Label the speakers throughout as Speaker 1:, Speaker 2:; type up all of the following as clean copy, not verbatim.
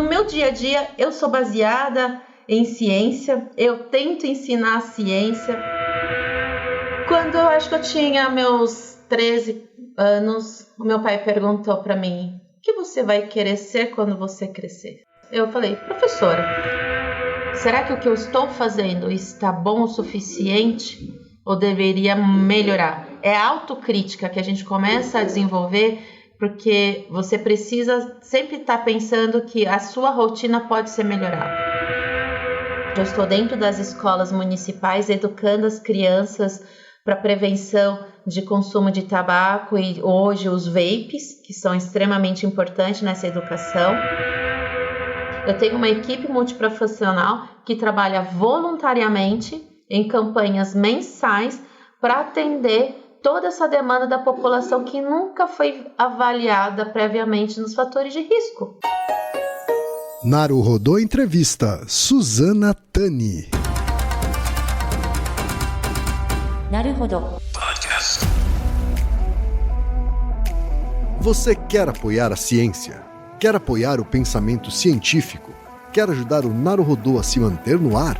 Speaker 1: no meu dia a dia eu sou baseada em ciência, eu tento ensinar a ciência. Quando eu acho que eu tinha meus 13 anos, o meu pai perguntou para mim: o que você vai querer ser quando você crescer? Eu falei: professora. Será que o que eu estou fazendo está bom o suficiente ou deveria melhorar? É a autocrítica que a gente começa a desenvolver, porque você precisa sempre estar pensando que a sua rotina pode ser melhorada. Eu estou dentro das escolas municipais educando as crianças para prevenção de consumo de tabaco e hoje os vapes, que são extremamente importantes nessa educação. Eu tenho uma equipe multiprofissional que trabalha voluntariamente em campanhas mensais para atender toda essa demanda da população que nunca foi avaliada previamente nos fatores de risco.
Speaker 2: Naruhodô Entrevista, Suzana Tani.
Speaker 3: Naruhodô.
Speaker 2: Você quer apoiar a ciência? Quer apoiar o pensamento científico? Quer ajudar o Naruhodô a se manter no ar?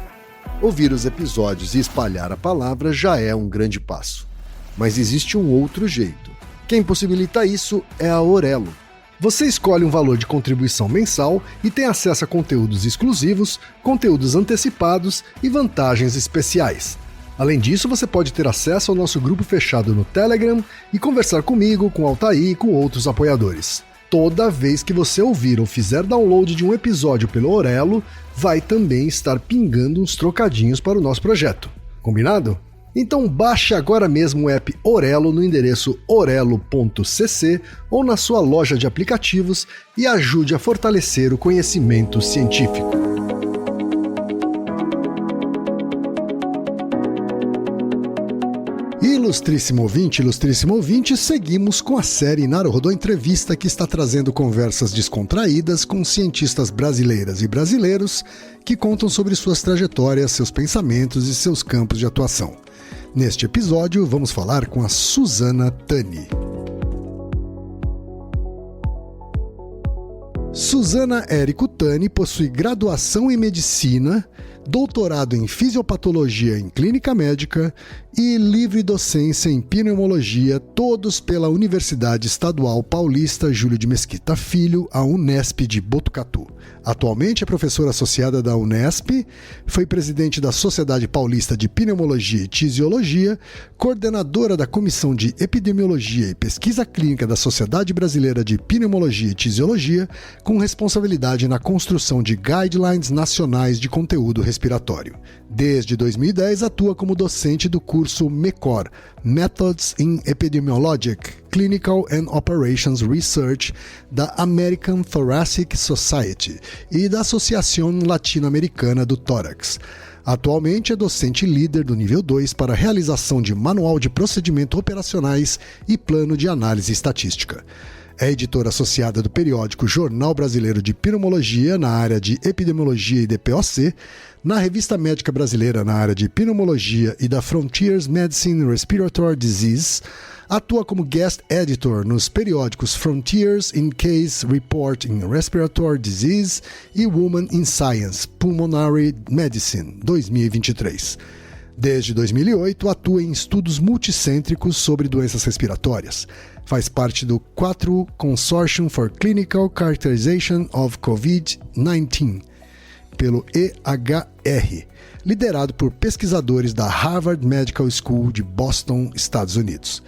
Speaker 2: Ouvir os episódios e espalhar a palavra já é um grande passo. Mas existe um outro jeito. Quem possibilita isso é a Orelo. Você escolhe um valor de contribuição mensal e tem acesso a conteúdos exclusivos, conteúdos antecipados e vantagens especiais. Além disso, você pode ter acesso ao nosso grupo fechado no Telegram e conversar comigo, com o Altair e com outros apoiadores. Toda vez que você ouvir ou fizer download de um episódio pelo Orelo, vai também estar pingando uns trocadinhos para o nosso projeto. Combinado? Então baixe agora mesmo o app Orelo no endereço orelo.cc ou na sua loja de aplicativos e ajude a fortalecer o conhecimento científico. Ilustríssimo ouvinte, seguimos com a série Naruhodô Entrevista, que está trazendo conversas descontraídas com cientistas brasileiras e brasileiros que contam sobre suas trajetórias, seus pensamentos e seus campos de atuação. Neste episódio, vamos falar com a Suzana Tani. Suzana Érico Tani possui graduação em Medicina, doutorado em Fisiopatologia em Clínica Médica e livre docência em Pneumologia, todos pela Universidade Estadual Paulista Júlio de Mesquita Filho, a Unesp de Botucatu. Atualmente é professora associada da Unesp, foi presidente da Sociedade Paulista de Pneumologia e Tisiologia, coordenadora da Comissão de Epidemiologia e Pesquisa Clínica da Sociedade Brasileira de Pneumologia e Tisiologia, com responsabilidade na construção de guidelines nacionais de conteúdo respiratório. Desde 2010 atua como docente do curso MECOR, Methods in Epidemiologic, Clinical and Operations Research, da American Thoracic Society e da Associação Latino-Americana do Tórax. Atualmente é docente líder do nível 2 para a realização de manual de procedimentos operacionais e plano de análise estatística. É editora associada do periódico Jornal Brasileiro de Pneumologia na área de Epidemiologia e DPOC, na Revista Médica Brasileira na área de Pneumologia e da Frontiers Medicine Respiratory Disease, atua como guest editor nos periódicos Frontiers in Case Report in Respiratory Disease e Women in Science Pulmonary Medicine 2023. Desde 2008, atua em estudos multicêntricos sobre doenças respiratórias. Faz parte do 4 Consortium for Clinical Characterization of COVID-19, pelo EHR, liderado por pesquisadores da Harvard Medical School de Boston, Estados Unidos.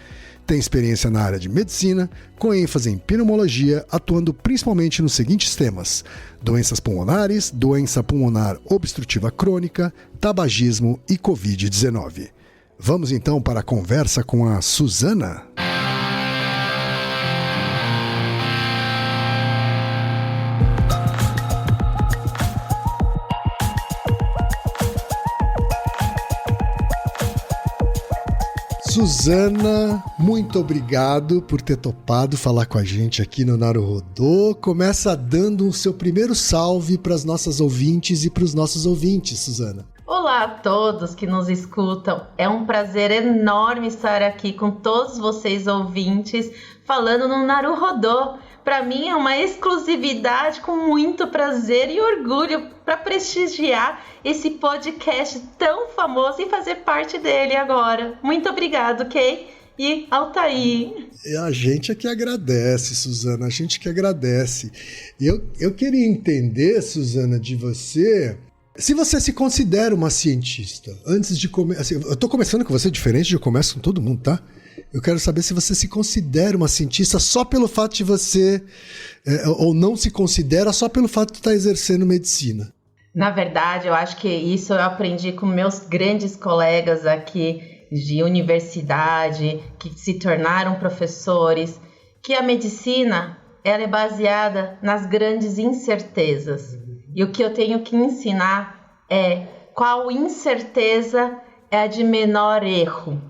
Speaker 2: Tem experiência na área de medicina, com ênfase em pneumologia, atuando principalmente nos seguintes temas: doenças pulmonares, doença pulmonar obstrutiva crônica, tabagismo e Covid-19. Vamos então para a conversa com a Suzana? Suzana, muito obrigado por ter topado falar com a gente aqui no Naruhodô. Começa dando o seu primeiro salve para as nossas ouvintes e para os nossos ouvintes, Suzana.
Speaker 1: Olá a todos que nos escutam. É um prazer enorme estar aqui com todos vocês ouvintes falando no Naruhodô, para mim é uma exclusividade com muito prazer e orgulho para prestigiar esse podcast tão famoso e fazer parte dele agora. Muito obrigado, Kay e Altair.
Speaker 2: A gente é que agradece, Suzana, a gente que agradece. Eu queria entender, Suzana, de você, se você se considera uma cientista. Antes de começar, assim, eu tô começando com você diferente de eu começo com todo mundo, tá? Eu quero saber se você se considera uma cientista só pelo fato de você, ou não se considera só pelo fato de estar exercendo medicina.
Speaker 1: Na verdade, eu acho que isso eu aprendi com meus grandes colegas aqui de universidade, que se tornaram professores, que a medicina ela é baseada nas grandes incertezas. E o que eu tenho que ensinar é qual incerteza é a de menor erro.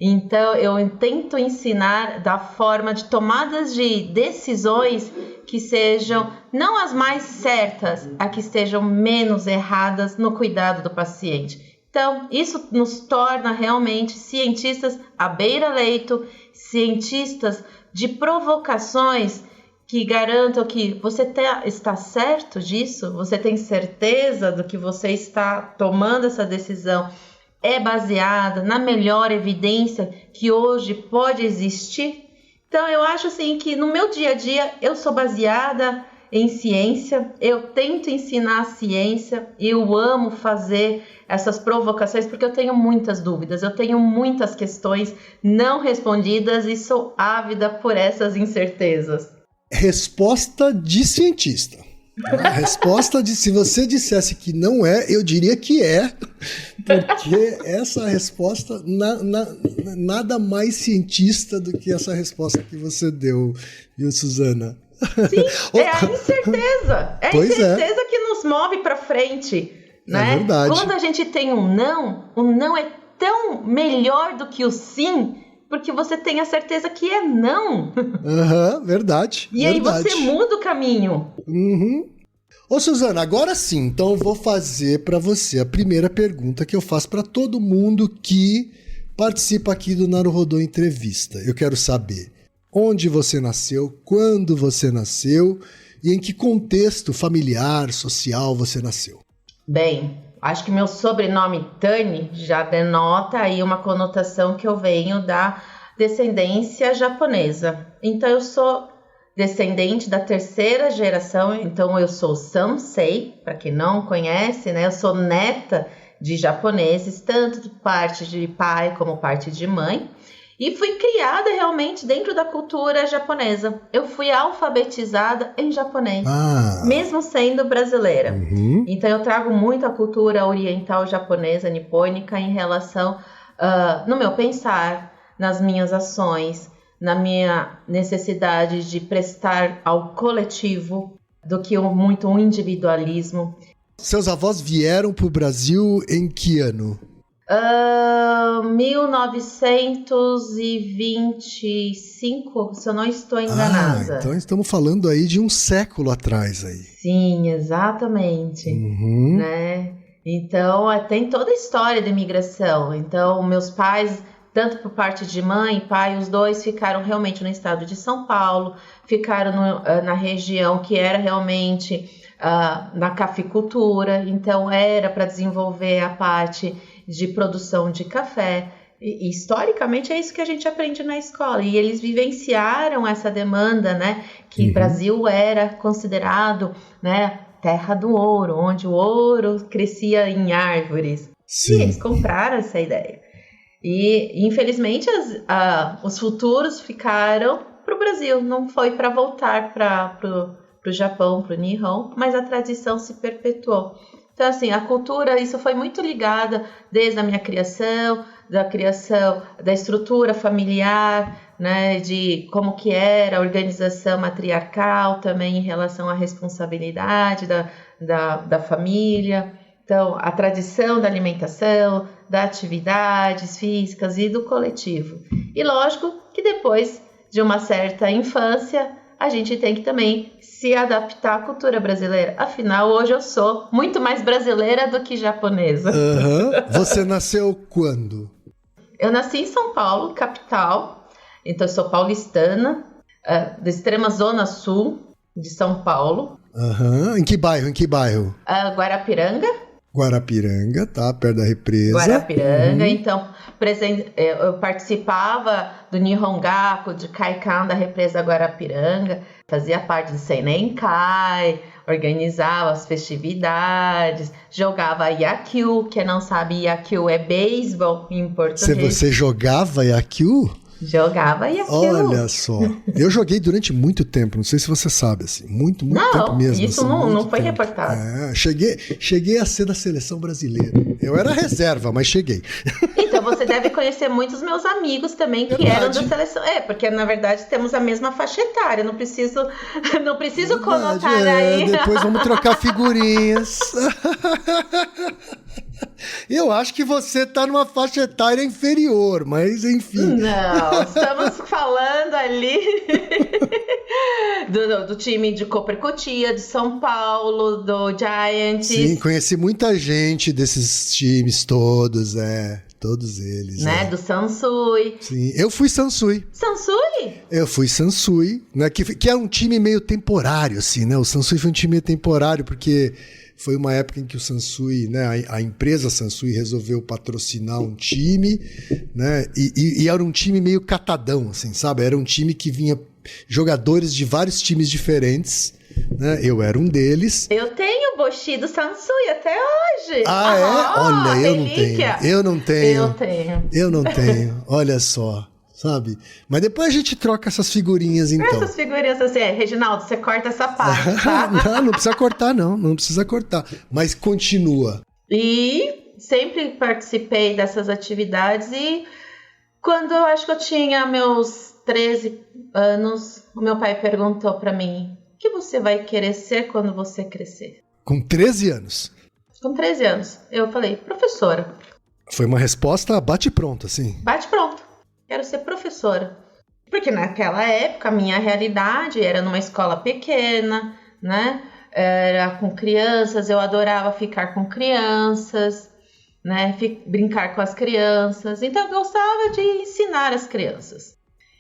Speaker 1: Então, eu tento ensinar da forma de tomadas de decisões que sejam não as mais certas, a que estejam menos erradas no cuidado do paciente. Então, isso nos torna realmente cientistas à beira-leito, cientistas de provocações que garantam que você está certo disso, você tem certeza do que você está tomando essa decisão, é baseada na melhor evidência que hoje pode existir. Então, eu acho assim que no meu dia a dia eu sou baseada em ciência, eu tento ensinar a ciência, eu amo fazer essas provocações porque eu tenho muitas dúvidas, eu tenho muitas questões não respondidas e sou ávida por essas incertezas.
Speaker 2: Resposta de cientista. A resposta de, se você dissesse que não é, eu diria que é, porque essa resposta, nada mais cientista do que essa resposta que você deu, viu, Suzana?
Speaker 1: Sim, é a incerteza. É a incerteza que nos move para frente, né?
Speaker 2: É verdade.
Speaker 1: Quando a gente tem um não é tão melhor do que o sim, porque você tem a certeza que é não.
Speaker 2: Verdade.
Speaker 1: E aí você muda o caminho.
Speaker 2: Ô, Suzana, agora sim, então eu vou fazer para você a primeira pergunta que eu faço para todo mundo que participa aqui do Naruhodô Entrevista. Eu quero saber onde você nasceu, quando você nasceu e em que contexto familiar, social você nasceu.
Speaker 1: Bem, acho que meu sobrenome Tani já denota aí uma conotação que eu venho da descendência japonesa. Então eu sou descendente da terceira geração, então eu sou Sansei, para quem não conhece, né? Eu sou neta de japoneses, tanto de parte de pai como parte de mãe. E fui criada realmente dentro da cultura japonesa. Eu fui alfabetizada em japonês, mesmo sendo brasileira. Então eu trago muito a cultura oriental japonesa, nipônica, em relação no meu pensar, nas minhas ações, na minha necessidade de prestar ao coletivo do que muito um individualismo.
Speaker 2: Seus avós vieram para o Brasil em que ano?
Speaker 1: 1925, se eu não estou enganada.
Speaker 2: Então estamos falando aí de um século atrás aí.
Speaker 1: Sim, exatamente. Né? Então tem toda a história da imigração. Então meus pais, tanto por parte de mãe e pai, os dois ficaram realmente no estado de São Paulo, ficaram na região que era realmente na cafeicultura, então era para desenvolver a parte de produção de café. E historicamente é isso que a gente aprende na escola, e eles vivenciaram essa demanda, né, que o Brasil era considerado, né, terra do ouro, onde o ouro crescia em árvores. Sim. E eles compraram essa ideia. E infelizmente os futuros ficaram para o Brasil, não foi para voltar para o Japão, para o Nihon, mas a tradição se perpetuou. Então, assim, a cultura, isso foi muito ligada desde a minha criação, da estrutura familiar, né, de como que era a organização matriarcal também em relação à responsabilidade da família. Então, a tradição da alimentação, das atividades físicas e do coletivo. E lógico que depois de uma certa infância, a gente tem que também se adaptar à cultura brasileira. Afinal, hoje eu sou muito mais brasileira do que japonesa.
Speaker 2: Você nasceu quando?
Speaker 1: Eu nasci em São Paulo, capital. Então, eu sou paulistana. da extrema zona sul de São Paulo.
Speaker 2: Em que bairro?
Speaker 1: Guarapiranga.
Speaker 2: Guarapiranga, tá? Perto da represa.
Speaker 1: Guarapiranga, então eu participava do Nihongaku, de Kaikan da represa Guarapiranga, fazia parte do Senenkai, organizava as festividades, jogava Yakyu, quem não sabe, Yakyu é beisebol em português.
Speaker 2: Você jogava Yakyu?
Speaker 1: Jogava Yakyu.
Speaker 2: Olha só, eu joguei durante muito tempo, não sei se você sabe, assim, muito tempo mesmo.
Speaker 1: Isso
Speaker 2: assim,
Speaker 1: não foi reportado.
Speaker 2: Cheguei a ser da seleção brasileira. Eu era reserva, mas cheguei.
Speaker 1: Então você deve conhecer muitos meus amigos também que eram da seleção. Porque na verdade temos a mesma faixa etária, não preciso conotar aí.
Speaker 2: Depois vamos trocar figurinhas. Eu acho que você tá numa faixa etária inferior, mas enfim.
Speaker 1: Não, estamos falando ali do time de Copercutia, de São Paulo, do Giants.
Speaker 2: Sim, conheci muita gente desses times todos, todos eles.
Speaker 1: Né, do Sansui.
Speaker 2: Sim, eu fui Sansui.
Speaker 1: Sansui?
Speaker 2: Eu fui Sansui, né, que é um time meio temporário, assim, né? O Sansui foi um time meio temporário, porque foi uma época em que o Sansui, né, a empresa Sansui resolveu patrocinar um time, né, e era um time meio catadão, assim, sabe? Era um time que vinha jogadores de vários times diferentes, né? Eu era um deles.
Speaker 1: Eu tenho o Boshi do Sansui até hoje.
Speaker 2: Olha, eu não tenho. Eu não tenho, olha só. Sabe? Mas depois a gente troca essas figurinhas, então.
Speaker 1: Essas figurinhas assim, Reginaldo, você corta essa parte, tá?
Speaker 2: Não precisa cortar, não precisa cortar. Mas continua.
Speaker 1: E sempre participei dessas atividades e quando eu acho que eu tinha meus 13 anos, o meu pai perguntou pra mim, o que você vai querer ser quando você crescer?
Speaker 2: Com 13 anos?
Speaker 1: Com 13 anos. Eu falei, professora.
Speaker 2: Foi uma resposta bate-pronto, assim?
Speaker 1: Bate-pronto. Quero ser professora. Porque naquela época a minha realidade era numa escola pequena, né? Era com crianças, eu adorava ficar com crianças, né? Brincar com as crianças. Então eu gostava de ensinar as crianças.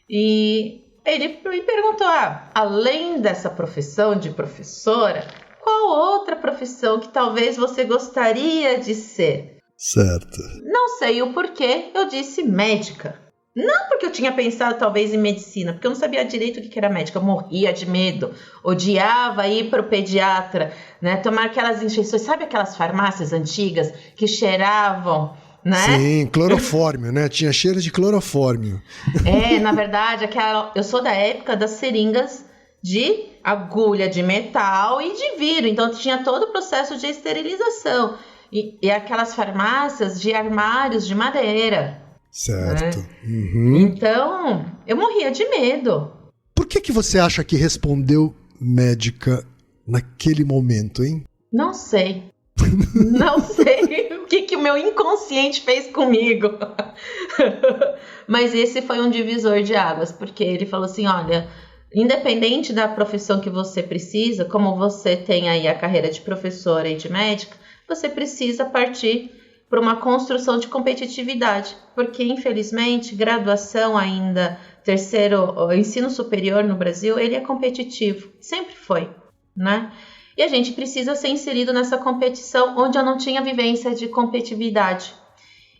Speaker 1: E ele me perguntou, além dessa profissão de professora, qual outra profissão que talvez você gostaria de ser?
Speaker 2: Certo.
Speaker 1: Não sei o porquê, eu disse médica. Não porque eu tinha pensado talvez em medicina, porque eu não sabia direito o que era médica, eu morria de medo, odiava ir para o pediatra, né? Tomar aquelas injeções, sabe aquelas farmácias antigas que cheiravam, né?
Speaker 2: Sim, clorofórmio, né? Tinha cheiro de clorofórmio.
Speaker 1: Na verdade, eu sou da época das seringas de agulha de metal e de vidro, então tinha todo o processo de esterilização. E aquelas farmácias de armários de madeira.
Speaker 2: Certo.
Speaker 1: Né?
Speaker 2: Uhum.
Speaker 1: Então, eu morria de medo.
Speaker 2: Por que você acha que respondeu médica naquele momento, hein?
Speaker 1: Não sei. Não sei o que o meu inconsciente fez comigo. Mas esse foi um divisor de águas, porque ele falou assim, olha, independente da profissão que você precisa, como você tem aí a carreira de professora e de médica, você precisa partir para uma construção de competitividade, porque infelizmente graduação ainda, o ensino superior no Brasil, ele é competitivo, sempre foi, né? E a gente precisa ser inserido nessa competição onde eu não tinha vivência de competitividade.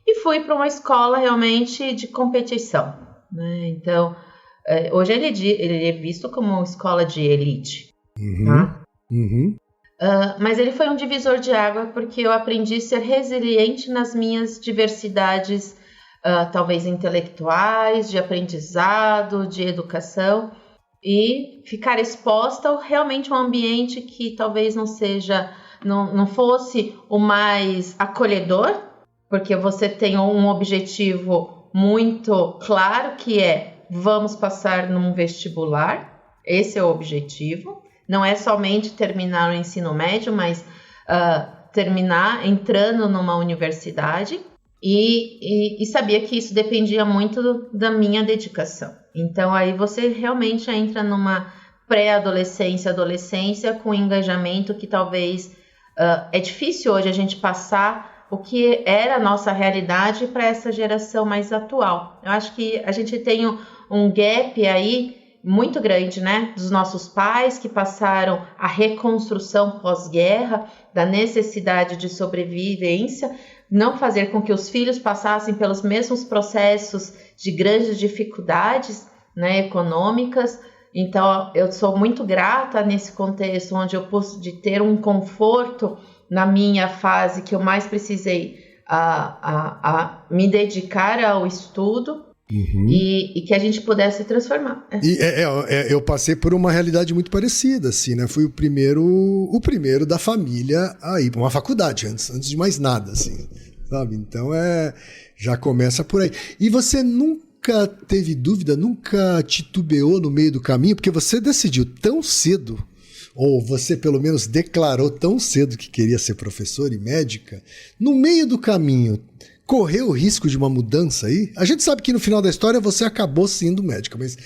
Speaker 1: E fui para uma escola realmente de competição, né? Então, hoje ele é visto como escola de elite, tá?
Speaker 2: Uhum.
Speaker 1: Mas ele foi um divisor de água porque eu aprendi a ser resiliente nas minhas diversidades, talvez intelectuais, de aprendizado, de educação, e ficar exposta a realmente um ambiente que talvez não fosse o mais acolhedor, porque você tem um objetivo muito claro que vamos passar num vestibular, esse é o objetivo. Não é somente terminar o ensino médio, mas terminar entrando numa universidade e sabia que isso dependia muito da minha dedicação. Então aí você realmente entra numa pré-adolescência, adolescência com engajamento que talvez é difícil hoje a gente passar o que era a nossa realidade para essa geração mais atual. Eu acho que a gente tem um gap aí muito grande, né, dos nossos pais que passaram a reconstrução pós-guerra, da necessidade de sobrevivência, não fazer com que os filhos passassem pelos mesmos processos de grandes dificuldades, né, econômicas. Então, eu sou muito grata nesse contexto onde eu pude ter um conforto na minha fase que eu mais precisei a me dedicar ao estudo. E que a gente pudesse transformar.
Speaker 2: Eu passei por uma realidade muito parecida, assim, né? Fui o primeiro da família a ir para uma faculdade, antes de mais nada, assim, sabe? Então, já começa por aí. E você nunca teve dúvida, nunca titubeou no meio do caminho, porque você decidiu tão cedo, ou você pelo menos declarou tão cedo que queria ser professora e médica, no meio do caminho, correu o risco de uma mudança aí? A gente sabe que no final da história você acabou sendo médica, mas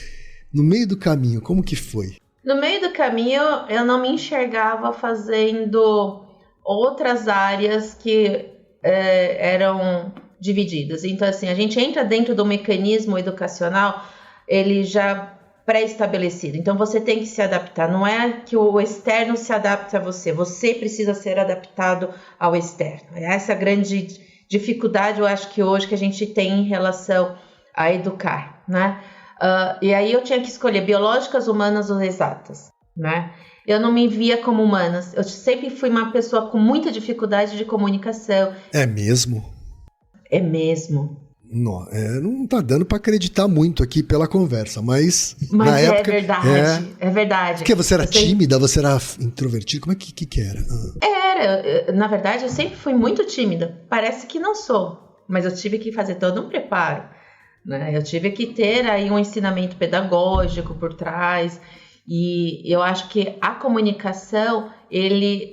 Speaker 2: no meio do caminho, como que foi?
Speaker 1: No meio do caminho, eu não me enxergava fazendo outras áreas que eram divididas. Então, assim, a gente entra dentro do mecanismo educacional, ele já pré-estabelecido. Então, você tem que se adaptar. Não é que o externo se adapte a você. Você precisa ser adaptado ao externo. Essa é a grande dificuldade, eu acho que hoje que a gente tem em relação a educar, né? E aí eu tinha que escolher biológicas, humanas ou exatas, né? Eu não me via como humanas. Eu sempre fui uma pessoa com muita dificuldade de comunicação.
Speaker 2: É mesmo?
Speaker 1: É mesmo.
Speaker 2: Não tá dando para acreditar muito aqui pela conversa, mas na época...
Speaker 1: É verdade.
Speaker 2: Porque você era tímida, você era introvertida, como é que era?
Speaker 1: Na verdade, eu sempre fui muito tímida. Parece que não sou, mas eu tive que fazer todo um preparo, né? Eu tive que ter aí um ensinamento pedagógico por trás, e eu acho que a comunicação,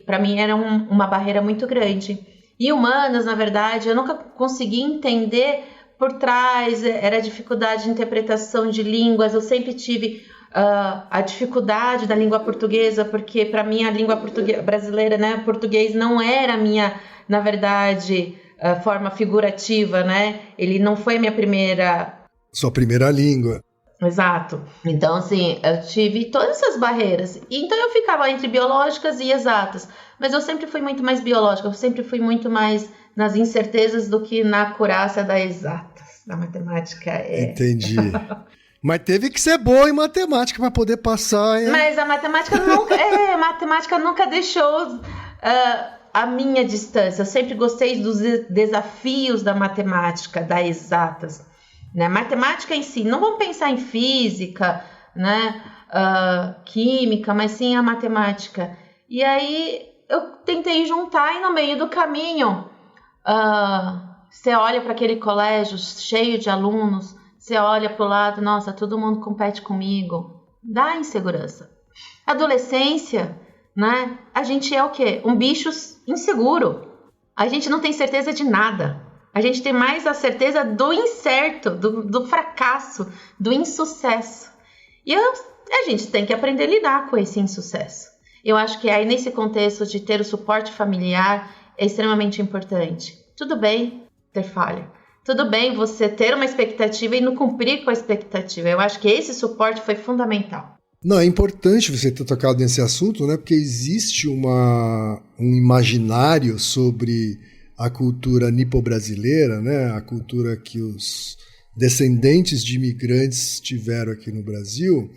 Speaker 1: para mim, era uma barreira muito grande. E humanas, na verdade, eu nunca consegui entender por trás, era dificuldade de interpretação de línguas. Eu sempre tive a dificuldade da língua portuguesa, porque para mim a língua brasileira, né, português não era a minha, na verdade, forma figurativa, né? Ele não foi a minha primeira...
Speaker 2: Sua primeira língua.
Speaker 1: Exato. Então, assim, eu tive todas essas barreiras. Então, eu ficava entre biológicas e exatas. Mas eu sempre fui muito mais biológica. Eu sempre fui muito mais nas incertezas do que na acurácia das exatas. Da matemática
Speaker 2: Entendi. Mas teve que ser boa em matemática para poder passar. Hein?
Speaker 1: Mas a matemática nunca deixou a minha distância. Eu sempre gostei dos desafios da matemática, das exatas. Né? Matemática em si, não vamos pensar em física, né? Química, mas sim a matemática. E aí eu tentei juntar e no meio do caminho você olha para aquele colégio cheio de alunos, você olha para o lado, nossa, todo mundo compete comigo, dá insegurança. Adolescência, né? A gente é o quê? Um bicho inseguro. A gente não tem certeza de nada. A gente tem mais a certeza do incerto, do fracasso, do insucesso. E a gente tem que aprender a lidar com esse insucesso. Eu acho que aí nesse contexto de ter o suporte familiar é extremamente importante. Tudo bem ter falha. Tudo bem você ter uma expectativa e não cumprir com a expectativa. Eu acho que esse suporte foi fundamental.
Speaker 2: Não, é importante você ter tocado nesse assunto, né? Porque existe um imaginário sobre a cultura nipo-brasileira, né? A cultura que os descendentes de imigrantes tiveram aqui no Brasil,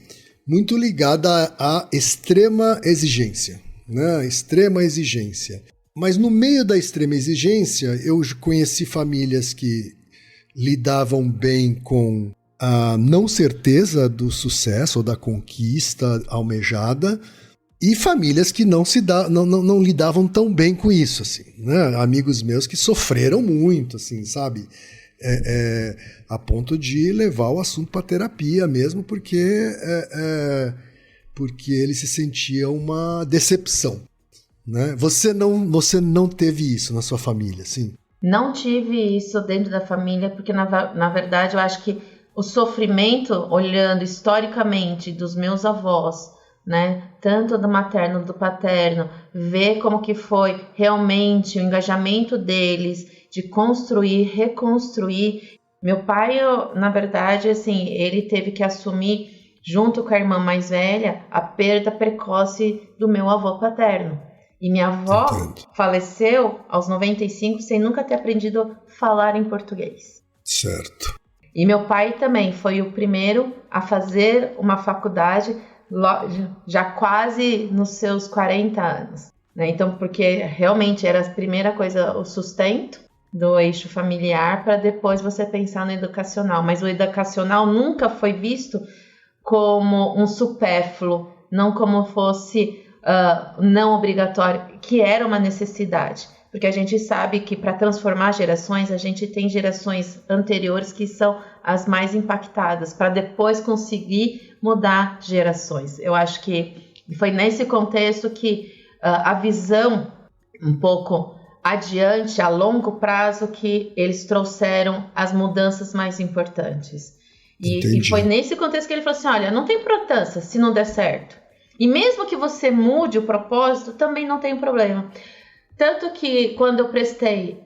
Speaker 2: muito ligada à extrema exigência, né? Extrema exigência. Mas no meio da extrema exigência, eu conheci famílias que lidavam bem com a não certeza do sucesso ou da conquista almejada, e famílias que não lidavam tão bem com isso, assim, né? Amigos meus que sofreram muito, assim, sabe? A ponto de levar o assunto para terapia mesmo, porque ele se sentia uma decepção, né? Você não teve isso na sua família, assim?
Speaker 1: Não tive isso dentro da família, porque na verdade eu acho que o sofrimento, olhando historicamente dos meus avós, né, tanto do materno do paterno, ver como que foi realmente o engajamento deles de construir, reconstruir. Meu pai, na verdade, assim, ele teve que assumir junto com a irmã mais velha, a perda precoce do meu avô paterno. E minha avó faleceu aos 95 sem nunca ter aprendido a falar em português.
Speaker 2: Certo.
Speaker 1: E meu pai também foi o primeiro a fazer uma faculdade já quase nos seus 40 anos. Né? Então, porque realmente era a primeira coisa, o sustento do eixo familiar, para depois você pensar no educacional. Mas o educacional nunca foi visto como um supérfluo, não como fosse não obrigatório, que era uma necessidade. Porque a gente sabe que para transformar gerações, a gente tem gerações anteriores que são as mais impactadas, para depois conseguir mudar gerações. Eu acho que foi nesse contexto que a visão um pouco adiante, a longo prazo, que eles trouxeram as mudanças mais importantes. E foi nesse contexto que ele falou assim, olha, não tem importância se não der certo. E mesmo que você mude o propósito, também não tem problema. Tanto que quando eu prestei...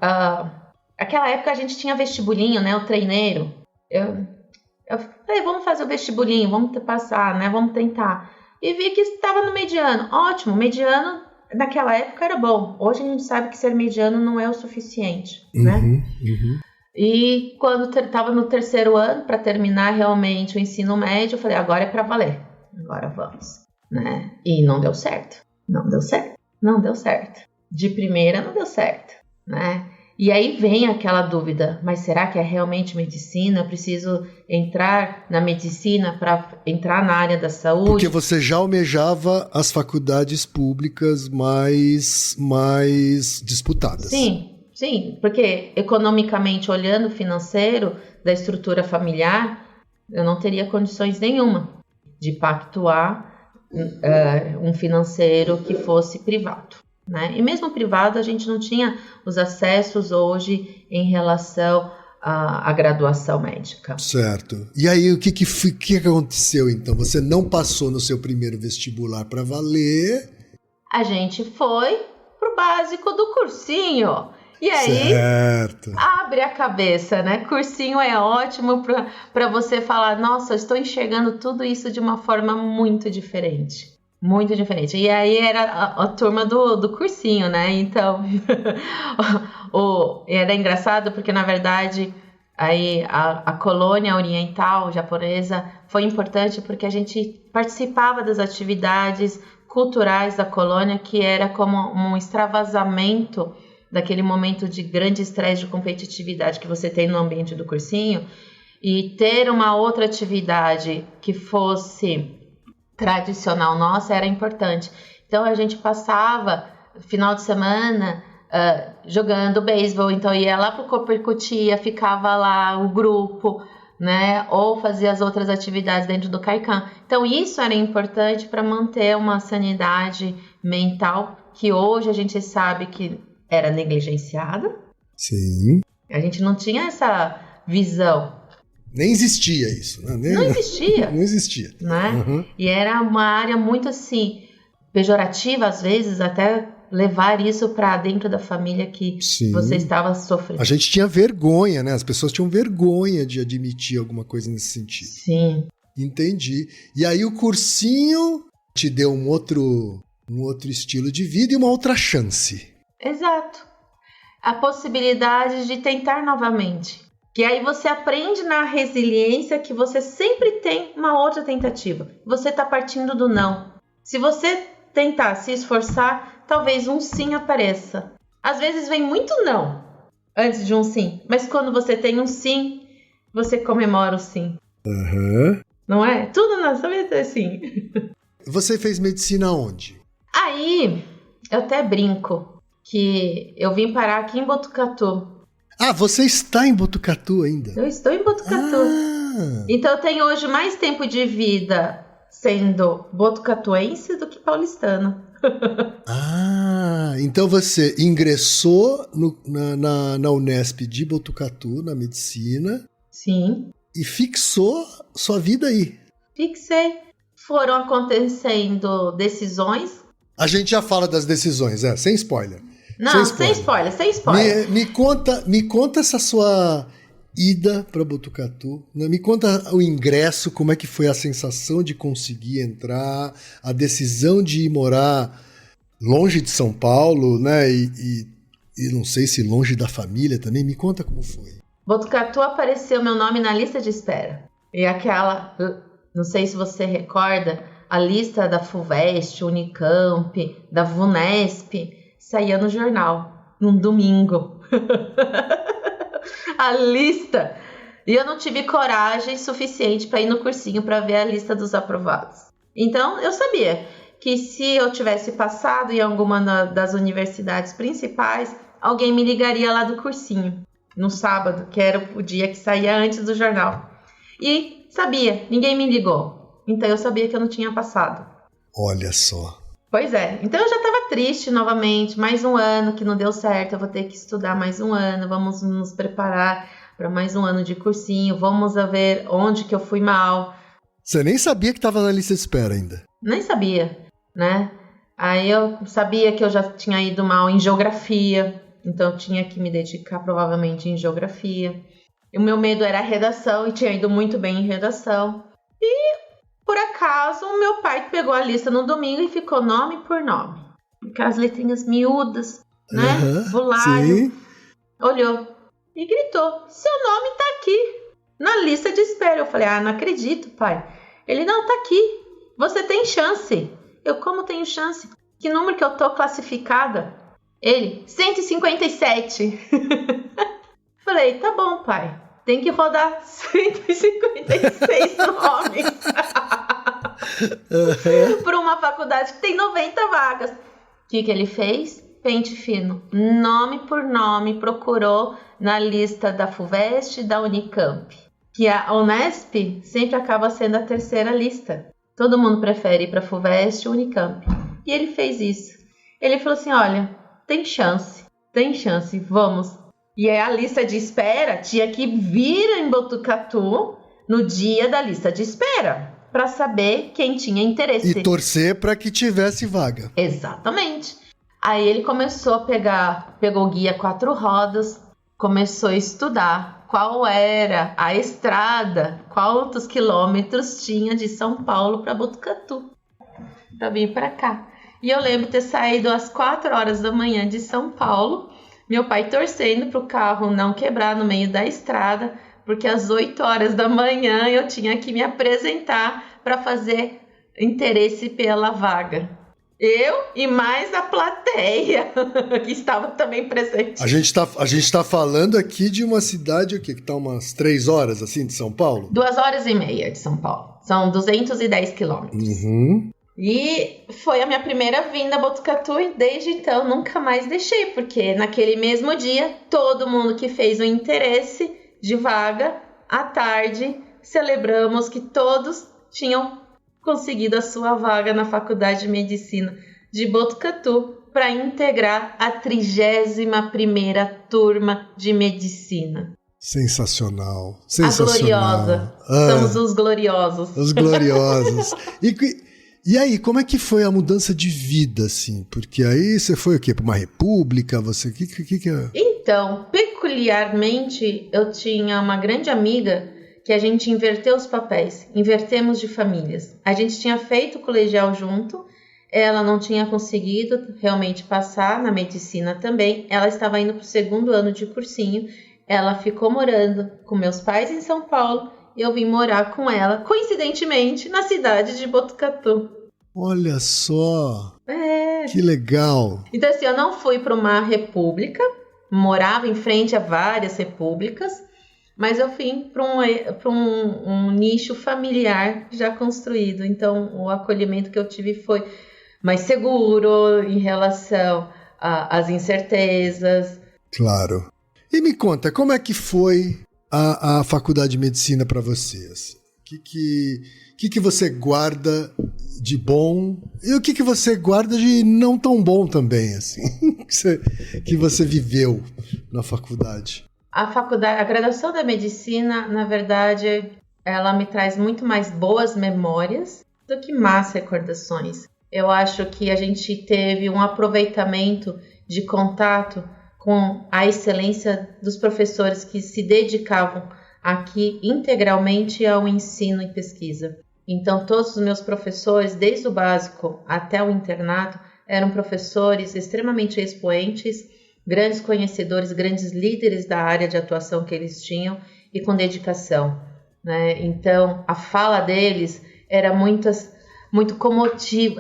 Speaker 1: aquela época a gente tinha vestibulinho, né? O treineiro. Eu falei, vamos fazer o vestibulinho, vamos passar, né? Vamos tentar. E vi que estava no mediano. Ótimo, mediano naquela época era bom. Hoje a gente sabe que ser mediano não é o suficiente, né?
Speaker 2: Uhum.
Speaker 1: E quando estava no terceiro ano, para terminar realmente o ensino médio, eu falei, agora é para valer. Agora vamos. Né? E não deu certo. De primeira não deu certo, né? E aí vem aquela dúvida, mas será que é realmente medicina? Eu preciso entrar na medicina para entrar na área da saúde?
Speaker 2: Porque você já almejava as faculdades públicas mais disputadas.
Speaker 1: Sim, porque economicamente olhando, financeiro, da estrutura familiar, eu não teria condições nenhuma de pactuar um financeiro que fosse privado, né? E mesmo privado a gente não tinha os acessos hoje em relação à graduação médica.
Speaker 2: Certo. E aí o que aconteceu então? Você não passou no seu primeiro vestibular para valer?
Speaker 1: A gente foi pro básico do cursinho. E aí,
Speaker 2: certo.
Speaker 1: Abre a cabeça, né? Cursinho é ótimo para você falar, nossa, eu estou enxergando tudo isso de uma forma muito diferente. Muito diferente. E aí era a turma do cursinho, né? Então, era engraçado porque, na verdade, aí a colônia oriental japonesa foi importante porque a gente participava das atividades culturais da colônia, que era como um extravasamento daquele momento de grande estresse de competitividade que você tem no ambiente do cursinho, e ter uma outra atividade que fosse tradicional nossa era importante. Então a gente passava final de semana jogando beisebol, então ia lá pro Copercutia, ficava lá o grupo, né, ou fazia as outras atividades dentro do Kaikan. Então isso era importante para manter uma sanidade mental que hoje a gente sabe que era negligenciada.
Speaker 2: Sim.
Speaker 1: A gente não tinha essa visão.
Speaker 2: Nem existia isso, né?
Speaker 1: Não existia.
Speaker 2: Não existia.
Speaker 1: Né? Uhum. E era uma área muito assim, pejorativa, às vezes, até levar isso para dentro da família que você estava sofrendo.
Speaker 2: A gente tinha vergonha, né? As pessoas tinham vergonha de admitir alguma coisa nesse sentido.
Speaker 1: Sim.
Speaker 2: Entendi. E aí o cursinho te deu um outro estilo de vida e uma outra chance.
Speaker 1: Exato. A possibilidade de tentar novamente. Que aí você aprende na resiliência que você sempre tem uma outra tentativa. Você está partindo do não. Se você tentar se esforçar, talvez um sim apareça. Às vezes vem muito não antes de um sim. Mas quando você tem um sim, você comemora o sim.
Speaker 2: Uhum.
Speaker 1: Não é? Tudo na sua vida é assim.
Speaker 2: Você fez medicina onde?
Speaker 1: Aí, eu até brinco que eu vim parar aqui em Botucatu.
Speaker 2: Ah, você está em Botucatu ainda?
Speaker 1: Eu estou em Botucatu. Então eu tenho hoje mais tempo de vida sendo botucatuense do que paulistana.
Speaker 2: Então você ingressou na Unesp de Botucatu, na medicina.
Speaker 1: Sim.
Speaker 2: E fixou sua vida aí.
Speaker 1: Fixei. Foram acontecendo decisões.
Speaker 2: A gente já fala das decisões, sem spoiler.
Speaker 1: Não, sem spoiler.
Speaker 2: Me conta essa sua ida para Botucatu. Me conta o ingresso, como é que foi a sensação de conseguir entrar, a decisão de ir morar longe de São Paulo, né? E não sei se longe da família também. Me conta como foi.
Speaker 1: Botucatu apareceu meu nome na lista de espera. E aquela, não sei se você recorda, a lista da FUVEST, Unicamp, da VUNESP, saía no jornal, num domingo. A lista. E eu não tive coragem suficiente para ir no cursinho para ver a lista dos aprovados. Então, eu sabia que se eu tivesse passado em alguma das universidades principais, alguém me ligaria lá do cursinho, no sábado, que era o dia que saía antes do jornal. E sabia, ninguém me ligou. Então eu sabia que eu não tinha passado.
Speaker 2: Olha só.
Speaker 1: Pois é, então eu já estava triste novamente, mais um ano que não deu certo, eu vou ter que estudar mais um ano, vamos nos preparar para mais um ano de cursinho, vamos ver onde que eu fui mal.
Speaker 2: Você nem sabia que estava na lista de espera ainda?
Speaker 1: Nem sabia, né? Aí eu sabia que eu já tinha ido mal em geografia, então eu tinha que me dedicar provavelmente em geografia. E o meu medo era a redação e tinha ido muito bem em redação. E por acaso, o meu pai pegou a lista no domingo e ficou nome por nome. Aquelas letrinhas miúdas, né? Bulário.
Speaker 2: Sim.
Speaker 1: Olhou e gritou, seu nome tá aqui, na lista de espera. Eu falei, não acredito, pai. Ele, não, tá aqui. Você tem chance. Eu, como tenho chance? Que número que eu tô classificada? Ele, 157. Falei, tá bom, pai. Tem que rodar 156 nomes para uma faculdade que tem 90 vagas. O que ele fez? Pente fino. Nome por nome, procurou na lista da FUVEST e da Unicamp. Que a Unesp sempre acaba sendo a terceira lista. Todo mundo prefere ir para a FUVEST e Unicamp. E ele fez isso. Ele falou assim, olha, tem chance, vamos. E aí a lista de espera tinha que vir em Botucatu no dia da lista de espera, para saber quem tinha interesse.
Speaker 2: E torcer para que tivesse vaga.
Speaker 1: Exatamente. Aí ele começou a pegou o guia 4 rodas, começou a estudar qual era a estrada, quantos quilômetros tinha de São Paulo para Botucatu, para vir para cá. E eu lembro de ter saído às 4 horas da manhã de São Paulo, meu pai torcendo para o carro não quebrar no meio da estrada, porque às 8 horas da manhã eu tinha que me apresentar para fazer interesse pela vaga. Eu e mais a plateia que estava também presente.
Speaker 2: A gente tá falando aqui de uma cidade que está umas 3 horas assim de São Paulo?
Speaker 1: 2h30 de São Paulo. São 210 quilômetros.
Speaker 2: Uhum.
Speaker 1: E foi a minha primeira vinda a Botucatu e desde então nunca mais deixei, porque naquele mesmo dia todo mundo que fez o interesse de vaga, à tarde celebramos que todos tinham conseguido a sua vaga na Faculdade de Medicina de Botucatu para integrar a 31ª turma de Medicina.
Speaker 2: Sensacional.
Speaker 1: A gloriosa. Somos os gloriosos.
Speaker 2: Os gloriosos. E aí, como é que foi a mudança de vida, assim? Porque aí você foi o quê? Para uma república? Você que é?
Speaker 1: Então, peculiarmente, eu tinha uma grande amiga que a gente inverteu os papéis, invertemos de famílias. A gente tinha feito o colegial junto, ela não tinha conseguido realmente passar na medicina também, ela estava indo para o 2º ano de cursinho, ela ficou morando com meus pais em São Paulo, e eu vim morar com ela, coincidentemente, na cidade de Botucatu.
Speaker 2: Olha só!
Speaker 1: É.
Speaker 2: Que legal!
Speaker 1: Então assim, eu não fui para uma república, morava em frente a várias repúblicas, mas eu vim para um nicho familiar já construído. Então, o acolhimento que eu tive foi mais seguro em relação às incertezas.
Speaker 2: Claro. E me conta, como é que foi a faculdade de medicina para você? Assim? O que você guarda de bom e o que você guarda de não tão bom também, assim, que você viveu na faculdade?
Speaker 1: A graduação da medicina, na verdade, ela me traz muito mais boas memórias do que más recordações. Eu acho que a gente teve um aproveitamento de contato com a excelência dos professores que se dedicavam aqui integralmente ao ensino e pesquisa. Então, todos os meus professores, desde o básico até o internato, eram professores extremamente expoentes, grandes conhecedores, grandes líderes da área de atuação que eles tinham e com dedicação, né? Então, a fala deles era muito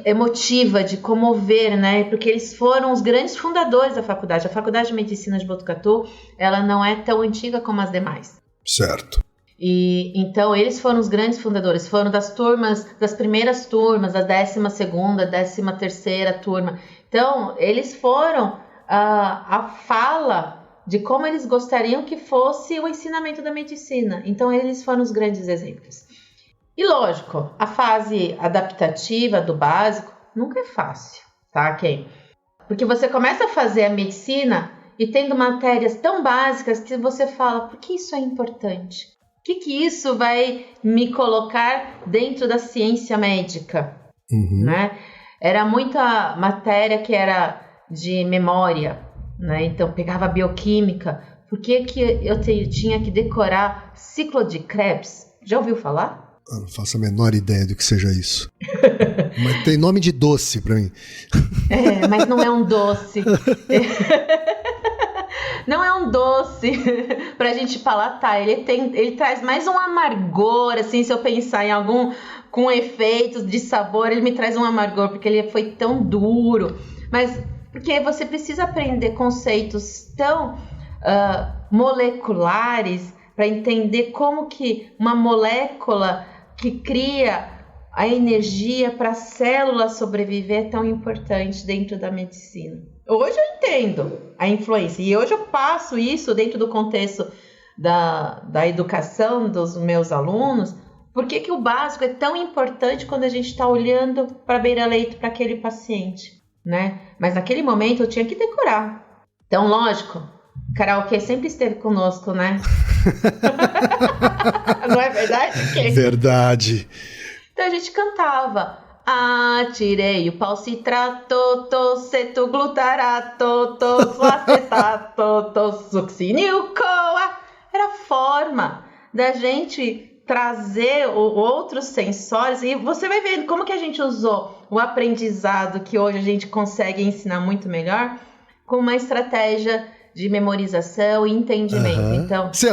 Speaker 1: emotiva, de comover, né? Porque eles foram os grandes fundadores da faculdade. A Faculdade de Medicina de Botucatu, ela não é tão antiga como as demais.
Speaker 2: Certo.
Speaker 1: E então eles foram os grandes fundadores, foram das primeiras turmas, da 12ª, 13ª turma. Então, eles foram a fala de como eles gostariam que fosse o ensinamento da medicina. Então, eles foram os grandes exemplos. E lógico, a fase adaptativa do básico nunca é fácil, tá, Ken? Porque você começa a fazer a medicina e tendo matérias tão básicas que você fala, por que isso é importante? O que isso vai me colocar dentro da ciência médica? Né? Era muita matéria que era de memória, né? Então pegava bioquímica. Por que eu tinha que decorar ciclo de Krebs? Já ouviu falar?
Speaker 2: Eu não faço a menor ideia do que seja isso. Mas tem nome de doce pra mim.
Speaker 1: Mas não é um doce. Não é um doce pra gente palatar. Ele traz mais um amargor, assim, se eu pensar em algum com efeitos de sabor, ele me traz um amargor, porque ele foi tão duro. Mas porque você precisa aprender conceitos tão moleculares para entender como que uma molécula que cria a energia para a célula sobreviver é tão importante dentro da medicina. Hoje eu entendo a influência e hoje eu passo isso dentro do contexto da educação dos meus alunos. Por que o básico é tão importante quando a gente está olhando para a beira-leito para aquele paciente, né? Mas naquele momento eu tinha que decorar. Então, lógico, karaokê sempre esteve conosco, né? Não é verdade? Kê?
Speaker 2: Verdade.
Speaker 1: Então a gente cantava. Tirei o pau citrato, toceto glutarato, tosfacetato, succinil-coa. Era a forma da gente trazer outros sensores. E você vai vendo como que a gente usou o aprendizado que hoje a gente consegue ensinar muito melhor com uma estratégia de memorização e entendimento. Então,
Speaker 2: você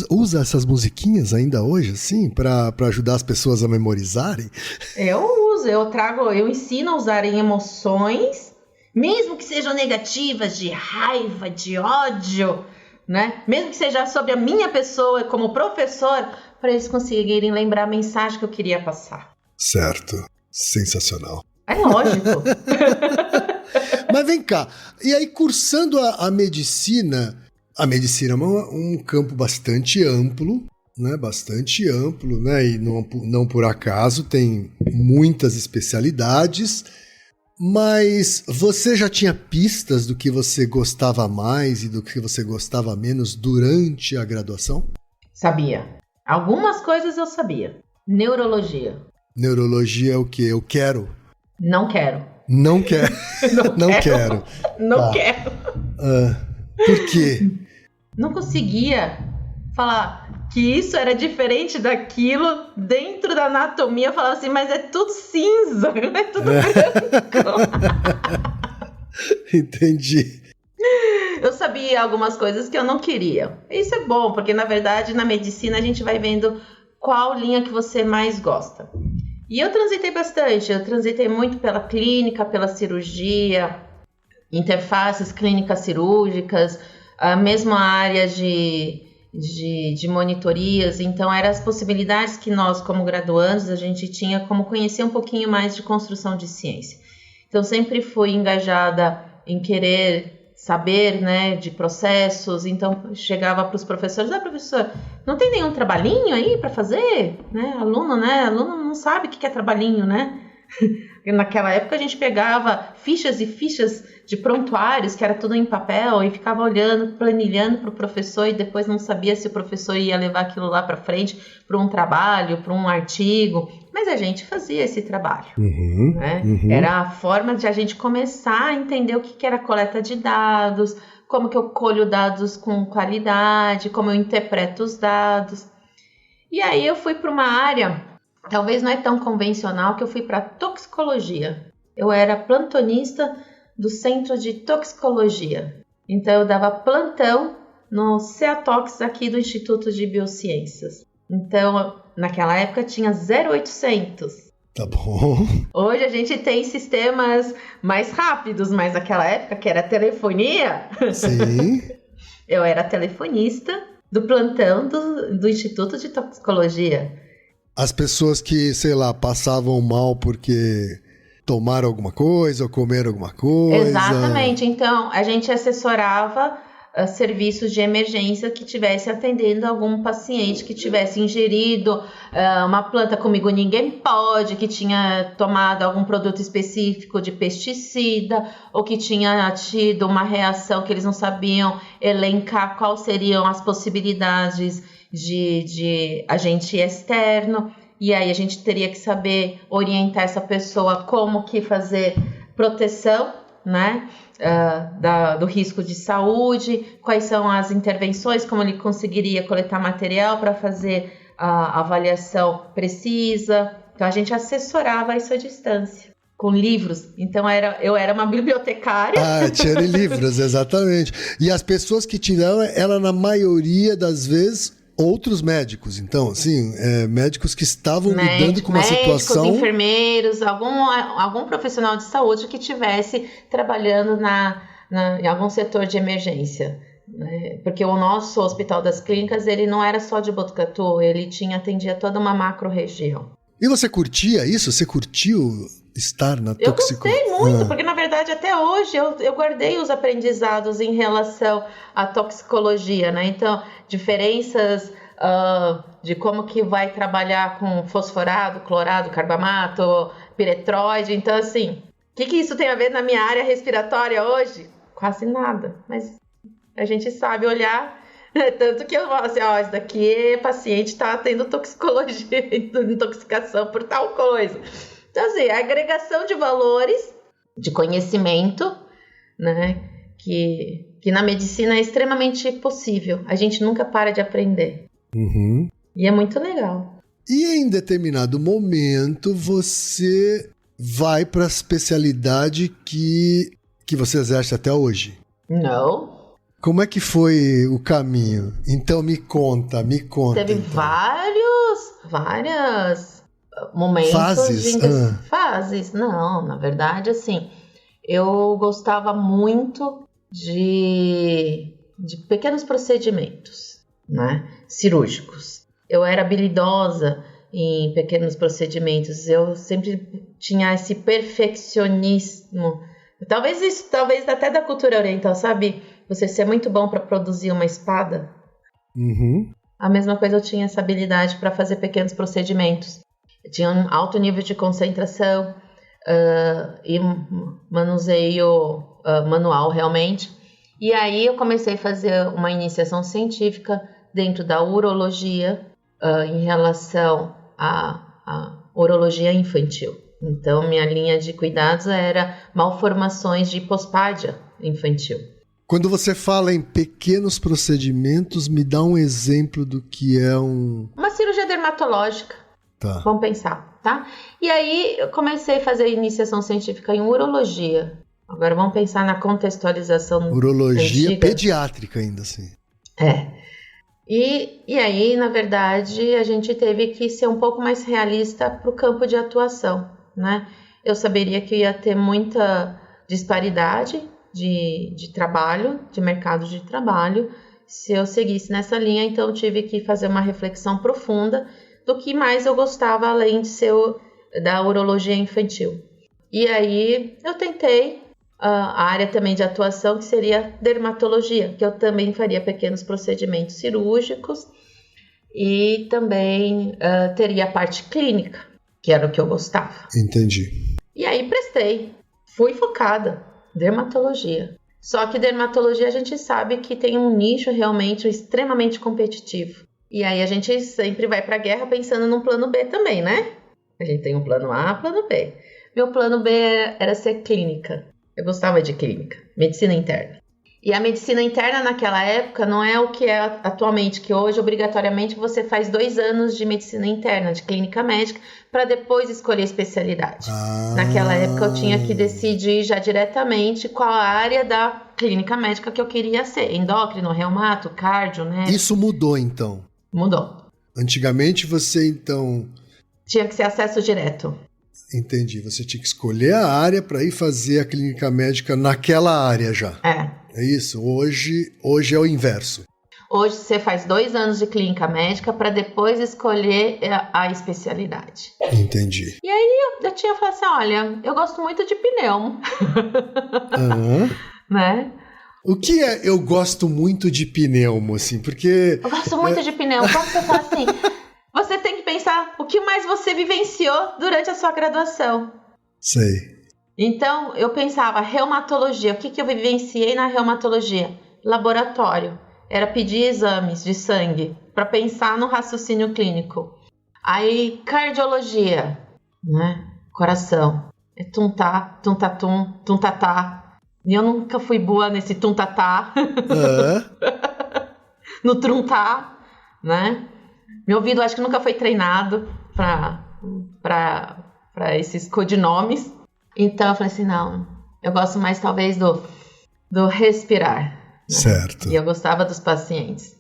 Speaker 2: usa essas musiquinhas ainda hoje, assim, para ajudar as pessoas a memorizarem?
Speaker 1: Eu uso, eu ensino a usarem emoções, mesmo que sejam negativas, de raiva, de ódio, né? Mesmo que seja sobre a minha pessoa como professor, para eles conseguirem lembrar a mensagem que eu queria passar.
Speaker 2: Certo. Sensacional.
Speaker 1: É lógico.
Speaker 2: Mas vem cá, e aí cursando a medicina é um campo bastante amplo, né? Bastante amplo, né? E não por acaso tem muitas especialidades, mas você já tinha pistas do que você gostava mais e do que você gostava menos durante a graduação?
Speaker 1: Sabia. Algumas coisas eu sabia. Neurologia.
Speaker 2: Neurologia é o quê? Eu quero?
Speaker 1: Não quero.
Speaker 2: Não quero. Não quero.
Speaker 1: Não quero.
Speaker 2: Por quê?
Speaker 1: Não conseguia falar que isso era diferente daquilo dentro da anatomia. Eu falava assim, mas é tudo cinza, é tudo branco.
Speaker 2: Entendi.
Speaker 1: Eu sabia algumas coisas que eu não queria. Isso é bom, porque na verdade na medicina a gente vai vendo qual linha que você mais gosta. E eu transitei bastante, eu transitei muito pela clínica, pela cirurgia, interfaces clínicas cirúrgicas, a mesma área de monitorias. Então eram as possibilidades que nós como graduandos a gente tinha como conhecer um pouquinho mais de construção de ciência. Então sempre fui engajada em querer saber, né, de processos. Então chegava para os professores, professor, não tem nenhum trabalhinho aí para fazer? Né? Aluno não sabe o que é trabalhinho, né? Naquela época a gente pegava fichas e fichas de prontuários, que era tudo em papel, e ficava olhando, planilhando para o professor, e depois não sabia se o professor ia levar aquilo lá para frente para um trabalho, para um artigo. Mas a gente fazia esse trabalho. Né? Era a forma de a gente começar a entender o que era coleta de dados, como que eu colho dados com qualidade, como eu interpreto os dados. E aí eu fui para uma área, talvez não é tão convencional, que eu fui para toxicologia. Eu era plantonista do Centro de Toxicologia. Então eu dava plantão no CEATOX aqui do Instituto de Biociências. Então, naquela época tinha 0800.
Speaker 2: Tá bom.
Speaker 1: Hoje a gente tem sistemas mais rápidos, mas naquela época, que era telefonia,
Speaker 2: Sim.
Speaker 1: eu era telefonista do plantão do Instituto de Toxicologia.
Speaker 2: As pessoas que, sei lá, passavam mal porque tomaram alguma coisa ou comeram alguma coisa.
Speaker 1: Exatamente. Então, a gente assessorava serviços de emergência que estivesse atendendo algum paciente que tivesse ingerido uma planta Comigo Ninguém Pode, que tinha tomado algum produto específico de pesticida, ou que tinha tido uma reação que eles não sabiam elencar quais seriam as possibilidades de agente externo. E aí a gente teria que saber orientar essa pessoa como que fazer proteção, né? Do risco de saúde, quais são as intervenções, como ele conseguiria coletar material para fazer a avaliação precisa. Então a gente assessorava isso à distância, com livros. Então eu era uma bibliotecária.
Speaker 2: Tinha livros, exatamente. E as pessoas que tiraram, ela na maioria das vezes outros médicos, então, assim, médicos que estavam lidando com uma situação...
Speaker 1: Médicos, enfermeiros, algum profissional de saúde que estivesse trabalhando em algum setor de emergência, né? Porque o nosso Hospital das Clínicas, ele não era só de Botucatu, ele atendia toda uma macro-região.
Speaker 2: E você curtia isso? Você curtiu estar na toxicologia?
Speaker 1: Eu gostei muito, porque na verdade até hoje eu guardei os aprendizados em relação à toxicologia, né? Então, diferenças de como que vai trabalhar com fosforado, clorado, carbamato, piretróide. Então, assim, o que isso tem a ver na minha área respiratória hoje? Quase nada, mas a gente sabe olhar. Tanto que eu falo assim, esse daqui paciente está tendo toxicologia, intoxicação por tal coisa. Então, assim, a agregação de valores, de conhecimento, né, que na medicina é extremamente possível. A gente nunca para de aprender.
Speaker 2: Uhum.
Speaker 1: E é muito legal.
Speaker 2: E em determinado momento, você vai para a especialidade que você exerce até hoje.
Speaker 1: Não.
Speaker 2: Como é que foi o caminho? Então me conta.
Speaker 1: Teve
Speaker 2: então.
Speaker 1: várias momentos.
Speaker 2: Fases?
Speaker 1: Fases, não, na verdade, assim, eu gostava muito de pequenos procedimentos, né, cirúrgicos. Eu era habilidosa em pequenos procedimentos, eu sempre tinha esse perfeccionismo. Talvez até da cultura oriental, sabe? Você ser muito bom para produzir uma espada.
Speaker 2: Uhum.
Speaker 1: A mesma coisa, eu tinha essa habilidade para fazer pequenos procedimentos. Eu tinha um alto nível de concentração e manuseio manual, realmente. E aí eu comecei a fazer uma iniciação científica dentro da urologia em relação à urologia infantil. Então, minha linha de cuidados era malformações de hipospádia infantil.
Speaker 2: Quando você fala em pequenos procedimentos, me dá um exemplo do que é
Speaker 1: uma cirurgia dermatológica.
Speaker 2: Tá.
Speaker 1: Vamos pensar, tá? E aí eu comecei a fazer iniciação científica em urologia. Agora vamos pensar na contextualização.
Speaker 2: Urologia
Speaker 1: antiga.
Speaker 2: Pediátrica ainda, assim.
Speaker 1: E aí, na verdade, a gente teve que ser um pouco mais realista para o campo de atuação, né? Eu saberia que ia ter muita disparidade de trabalho, de mercado de trabalho, se eu seguisse nessa linha. Então, eu tive que fazer uma reflexão profunda do que mais eu gostava, além de ser da urologia infantil. E aí, eu tentei a área também de atuação, que seria dermatologia, que eu também faria pequenos procedimentos cirúrgicos e também teria a parte clínica, que era o que eu gostava.
Speaker 2: Entendi.
Speaker 1: E aí, prestei. Fui focada. Dermatologia. Só que dermatologia a gente sabe que tem um nicho realmente extremamente competitivo. E aí a gente sempre vai para a guerra pensando num plano B também, né? A gente tem um plano A, plano B. Meu plano B era ser clínica. Eu gostava de clínica, medicina interna. E a medicina interna naquela época não é o que é atualmente, que hoje obrigatoriamente você faz 2 anos de medicina interna, de clínica médica, para depois escolher especialidade. Naquela época eu tinha que decidir já diretamente qual a área da clínica médica que eu queria ser. Endócrino, reumato, cardio, né?
Speaker 2: Isso mudou então?
Speaker 1: Mudou.
Speaker 2: Antigamente você então...
Speaker 1: Tinha que ser acesso direto.
Speaker 2: Entendi. Você tinha que escolher a área para ir fazer a clínica médica naquela área já.
Speaker 1: É
Speaker 2: isso? Hoje é o inverso.
Speaker 1: Hoje você faz 2 anos de clínica médica para depois escolher a especialidade.
Speaker 2: Entendi.
Speaker 1: E aí eu tinha falado assim, olha, eu gosto muito de pneumo. Né?
Speaker 2: O que é eu gosto muito de pneumo, assim? Porque...
Speaker 1: Eu gosto muito de pneumo. Posso pensar assim, você tem que pensar o que mais você vivenciou durante a sua graduação.
Speaker 2: Sei.
Speaker 1: Então, eu pensava, reumatologia, o que eu vivenciei na reumatologia? Laboratório. Era pedir exames de sangue para pensar no raciocínio clínico. Aí, cardiologia, né? Coração. É tuntar, tuntatum, tuntatá. E eu nunca fui boa nesse tuntatá. No truntar, né? Meu ouvido acho que nunca foi treinado para esses codinomes. Então eu falei assim, não, eu gosto mais talvez do respirar. Né?
Speaker 2: Certo.
Speaker 1: E eu gostava dos pacientes.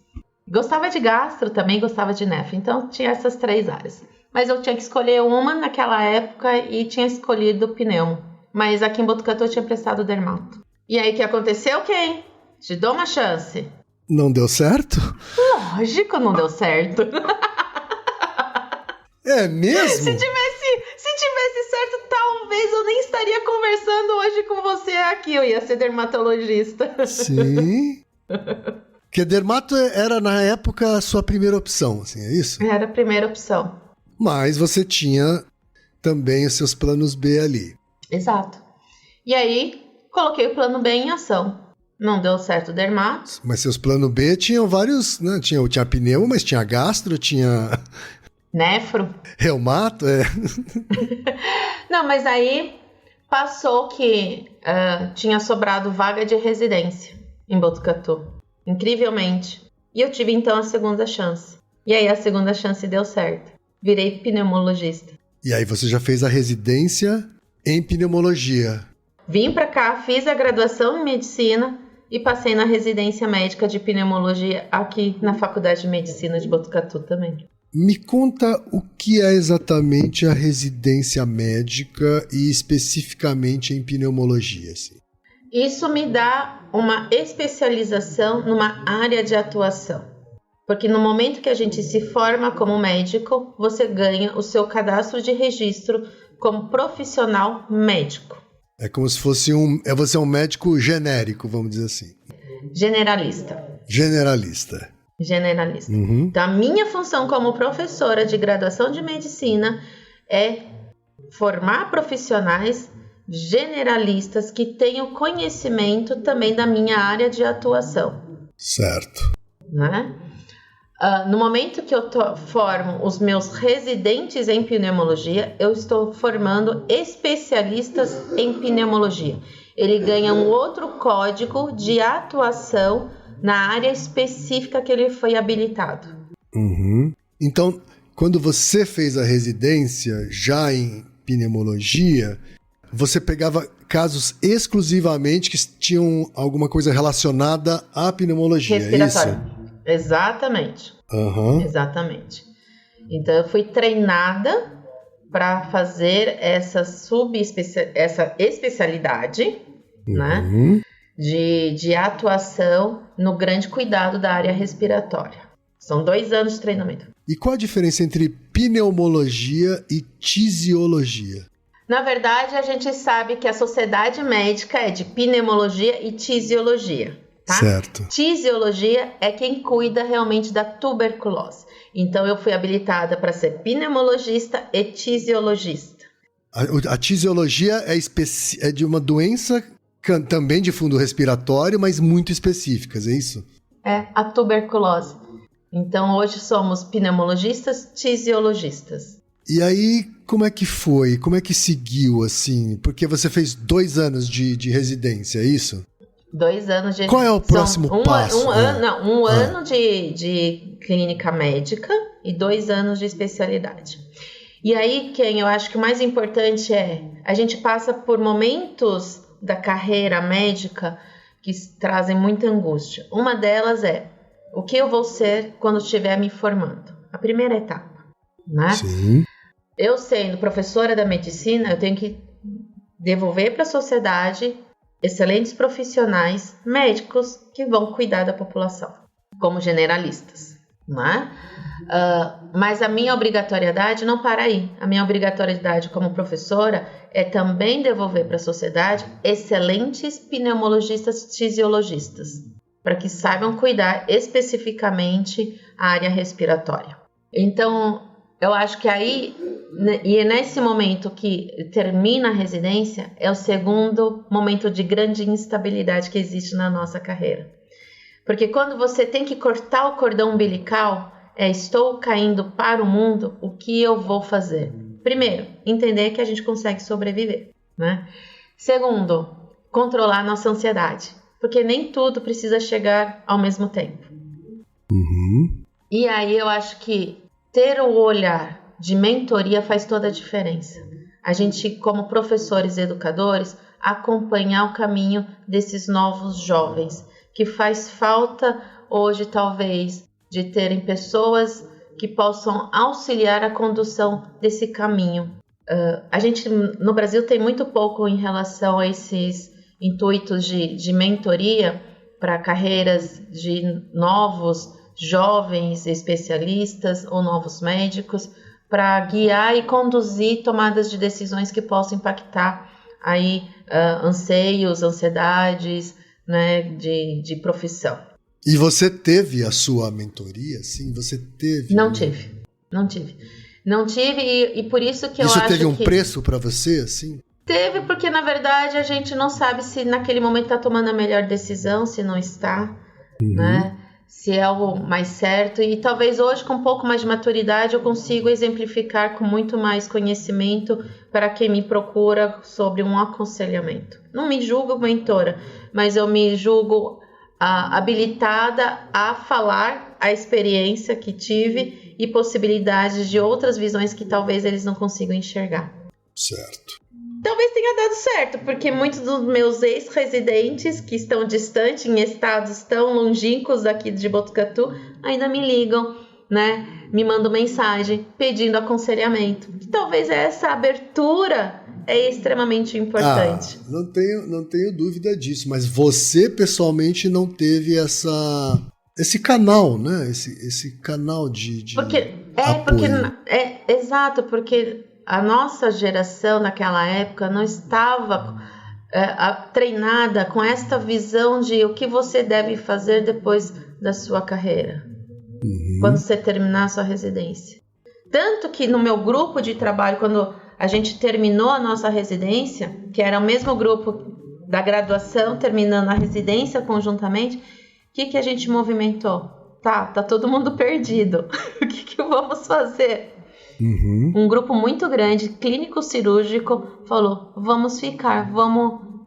Speaker 1: Gostava de gastro também, gostava de nefro. Então tinha essas 3 áreas. Mas eu tinha que escolher uma naquela época e tinha escolhido pneumo. Mas aqui em Botucatu eu tinha prestado dermato. E aí o que aconteceu, Ken? Te dou uma chance.
Speaker 2: Não deu certo?
Speaker 1: Lógico, não deu certo.
Speaker 2: É mesmo?
Speaker 1: Se tivesse certo, talvez eu nem estaria conversando hoje com você aqui. Eu ia ser dermatologista.
Speaker 2: Sim. Porque dermato era, na época, a sua primeira opção, assim, é isso?
Speaker 1: Era a primeira opção.
Speaker 2: Mas você tinha também os seus planos B ali.
Speaker 1: Exato. E aí, coloquei o plano B em ação. Não deu certo o dermato.
Speaker 2: Mas seus planos B tinham vários, né? Tinha pneumo, mas tinha gastro, tinha...
Speaker 1: Nefro.
Speaker 2: Reumato,
Speaker 1: Não, mas aí passou que tinha sobrado vaga de residência em Botucatu. Incrivelmente. E eu tive então a segunda chance. E aí a segunda chance deu certo. Virei pneumologista.
Speaker 2: E aí você já fez a residência em pneumologia.
Speaker 1: Vim pra cá, fiz a graduação em medicina e passei na residência médica de pneumologia aqui na Faculdade de Medicina de Botucatu também.
Speaker 2: Me conta o que é exatamente a residência médica e especificamente em pneumologia, assim.
Speaker 1: Isso me dá uma especialização numa área de atuação. Porque no momento que a gente se forma como médico, você ganha o seu cadastro de registro como profissional médico.
Speaker 2: É como se fosse você é um médico genérico, vamos dizer assim.
Speaker 1: Generalista.
Speaker 2: Generalista. Uhum.
Speaker 1: Então, a minha função como professora de graduação de medicina é formar profissionais generalistas que tenham conhecimento também da minha área de atuação.
Speaker 2: Certo.
Speaker 1: Né? No momento que eu formo os meus residentes em pneumologia, eu estou formando especialistas em pneumologia. Ele ganha um outro código de atuação na área específica que ele foi habilitado.
Speaker 2: Uhum. Então, quando você fez a residência já em pneumologia, você pegava casos exclusivamente que tinham alguma coisa relacionada à pneumologia,
Speaker 1: respiratório.
Speaker 2: É isso?
Speaker 1: Exatamente.
Speaker 2: Uhum.
Speaker 1: Exatamente. Então, eu fui treinada para fazer essa especialidade, né? De atuação no grande cuidado da área respiratória. São 2 anos de treinamento.
Speaker 2: E qual a diferença entre pneumologia e tisiologia?
Speaker 1: Na verdade, a gente sabe que a sociedade médica é de pneumologia e tisiologia. Tá?
Speaker 2: Certo.
Speaker 1: Tisiologia é quem cuida realmente da tuberculose. Então, eu fui habilitada para ser pneumologista e tisiologista.
Speaker 2: A tisiologia é de uma doença também de fundo respiratório, mas muito específicas, é isso?
Speaker 1: É, a tuberculose. Então, hoje somos pneumologistas, tisiologistas.
Speaker 2: E aí, como é que foi? Como é que seguiu, assim? Porque você fez 2 anos de residência, é isso?
Speaker 1: 2 anos de...
Speaker 2: Qual é o próximo passo?
Speaker 1: Um ano de clínica médica e 2 anos de especialidade. E aí, Ken, eu acho que o mais importante a gente passa por momentos da carreira médica que trazem muita angústia. Uma delas é o que eu vou ser quando estiver me formando. A primeira etapa, né?
Speaker 2: Sim.
Speaker 1: Eu sendo professora da medicina, eu tenho que devolver para a sociedade excelentes profissionais médicos que vão cuidar da população, como generalistas, né? Mas a minha obrigatoriedade não para aí. A minha obrigatoriedade como professora é também devolver para a sociedade excelentes pneumologistas fisiologistas, para que saibam cuidar especificamente a área respiratória. Então, eu acho que aí, e é nesse momento que termina a residência, é o segundo momento de grande instabilidade que existe na nossa carreira. Porque quando você tem que cortar o cordão umbilical, estou caindo para o mundo, o que eu vou fazer? Primeiro, entender que a gente consegue sobreviver, né? Segundo, controlar nossa ansiedade, porque nem tudo precisa chegar ao mesmo tempo.
Speaker 2: Uhum.
Speaker 1: E aí eu acho que ter o olhar de mentoria faz toda a diferença. A gente, como professores e educadores, acompanhar o caminho desses novos jovens, que faz falta hoje, talvez, de terem pessoas que possam auxiliar a condução desse caminho. A gente, no Brasil, tem muito pouco em relação a esses intuitos de mentoria para carreiras de novos jovens especialistas ou novos médicos, para guiar e conduzir tomadas de decisões que possam impactar aí anseios, ansiedades, né, de profissão.
Speaker 2: E você teve a sua mentoria? Sim, você teve?
Speaker 1: Não tive. E por isso que eu acho que...
Speaker 2: Isso teve um preço para você, assim?
Speaker 1: Teve, porque na verdade a gente não sabe se naquele momento está tomando a melhor decisão, se não está, né? Se é o mais certo. E talvez hoje, com um pouco mais de maturidade, eu consigo exemplificar com muito mais conhecimento para quem me procura sobre um aconselhamento. Não me julgo mentora, mas eu me julgo habilitada a falar a experiência que tive e possibilidades de outras visões que talvez eles não consigam enxergar.
Speaker 2: Certo.
Speaker 1: Talvez tenha dado certo, porque muitos dos meus ex-residentes que estão distantes, em estados tão longínquos aqui de Botucatu, ainda me ligam, né? Me mandam mensagem pedindo aconselhamento. E talvez essa abertura é extremamente importante.
Speaker 2: Não tenho dúvida disso, mas você pessoalmente não teve esse canal, né? Esse canal de apoio.
Speaker 1: Exato, porque a nossa geração naquela época não estava treinada com esta visão de o que você deve fazer depois da sua carreira, quando você terminar a sua residência. Tanto que no meu grupo de trabalho, quando a gente terminou a nossa residência, que era o mesmo grupo da graduação, terminando a residência conjuntamente, o que a gente movimentou? Tá todo mundo perdido. O que vamos fazer? Um grupo muito grande, clínico-cirúrgico, falou, vamos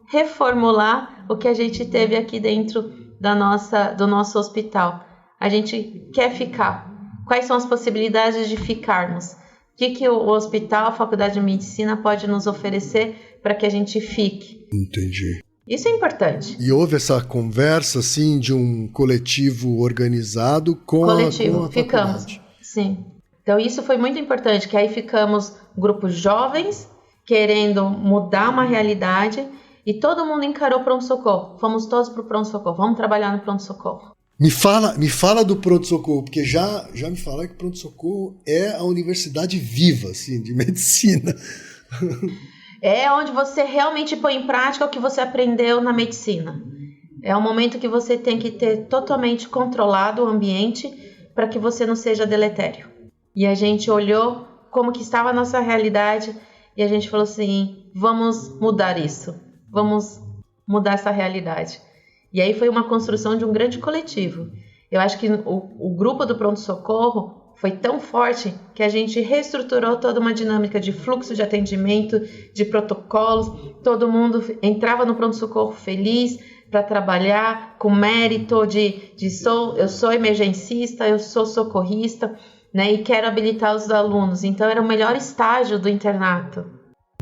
Speaker 1: reformular o que a gente teve aqui dentro do nosso hospital. A gente quer ficar. Quais são as possibilidades de ficarmos? O que o hospital, a Faculdade de Medicina pode nos oferecer para que a gente fique?
Speaker 2: Entendi.
Speaker 1: Isso é importante.
Speaker 2: E houve essa conversa, assim, de um coletivo organizado com a
Speaker 1: ficamos,
Speaker 2: faculdade.
Speaker 1: Sim. Então isso foi muito importante, que aí ficamos grupos jovens querendo mudar uma realidade e todo mundo encarou pronto-socorro. Fomos todos para o pronto-socorro, vamos trabalhar no pronto-socorro.
Speaker 2: Me fala do pronto-socorro, porque já me falaram que pronto-socorro é a universidade viva, assim, de medicina.
Speaker 1: É onde você realmente põe em prática o que você aprendeu na medicina. É um momento que você tem que ter totalmente controlado o ambiente para que você não seja deletério. E a gente olhou como que estava a nossa realidade e a gente falou assim, vamos mudar isso, vamos mudar essa realidade. E aí foi uma construção de um grande coletivo. Eu acho que o grupo do pronto-socorro foi tão forte que a gente reestruturou toda uma dinâmica de fluxo de atendimento, de protocolos. Todo mundo entrava no pronto-socorro feliz, para trabalhar com mérito eu sou emergencista, eu sou socorrista, né? E quero habilitar os alunos. Então era o melhor estágio do internato.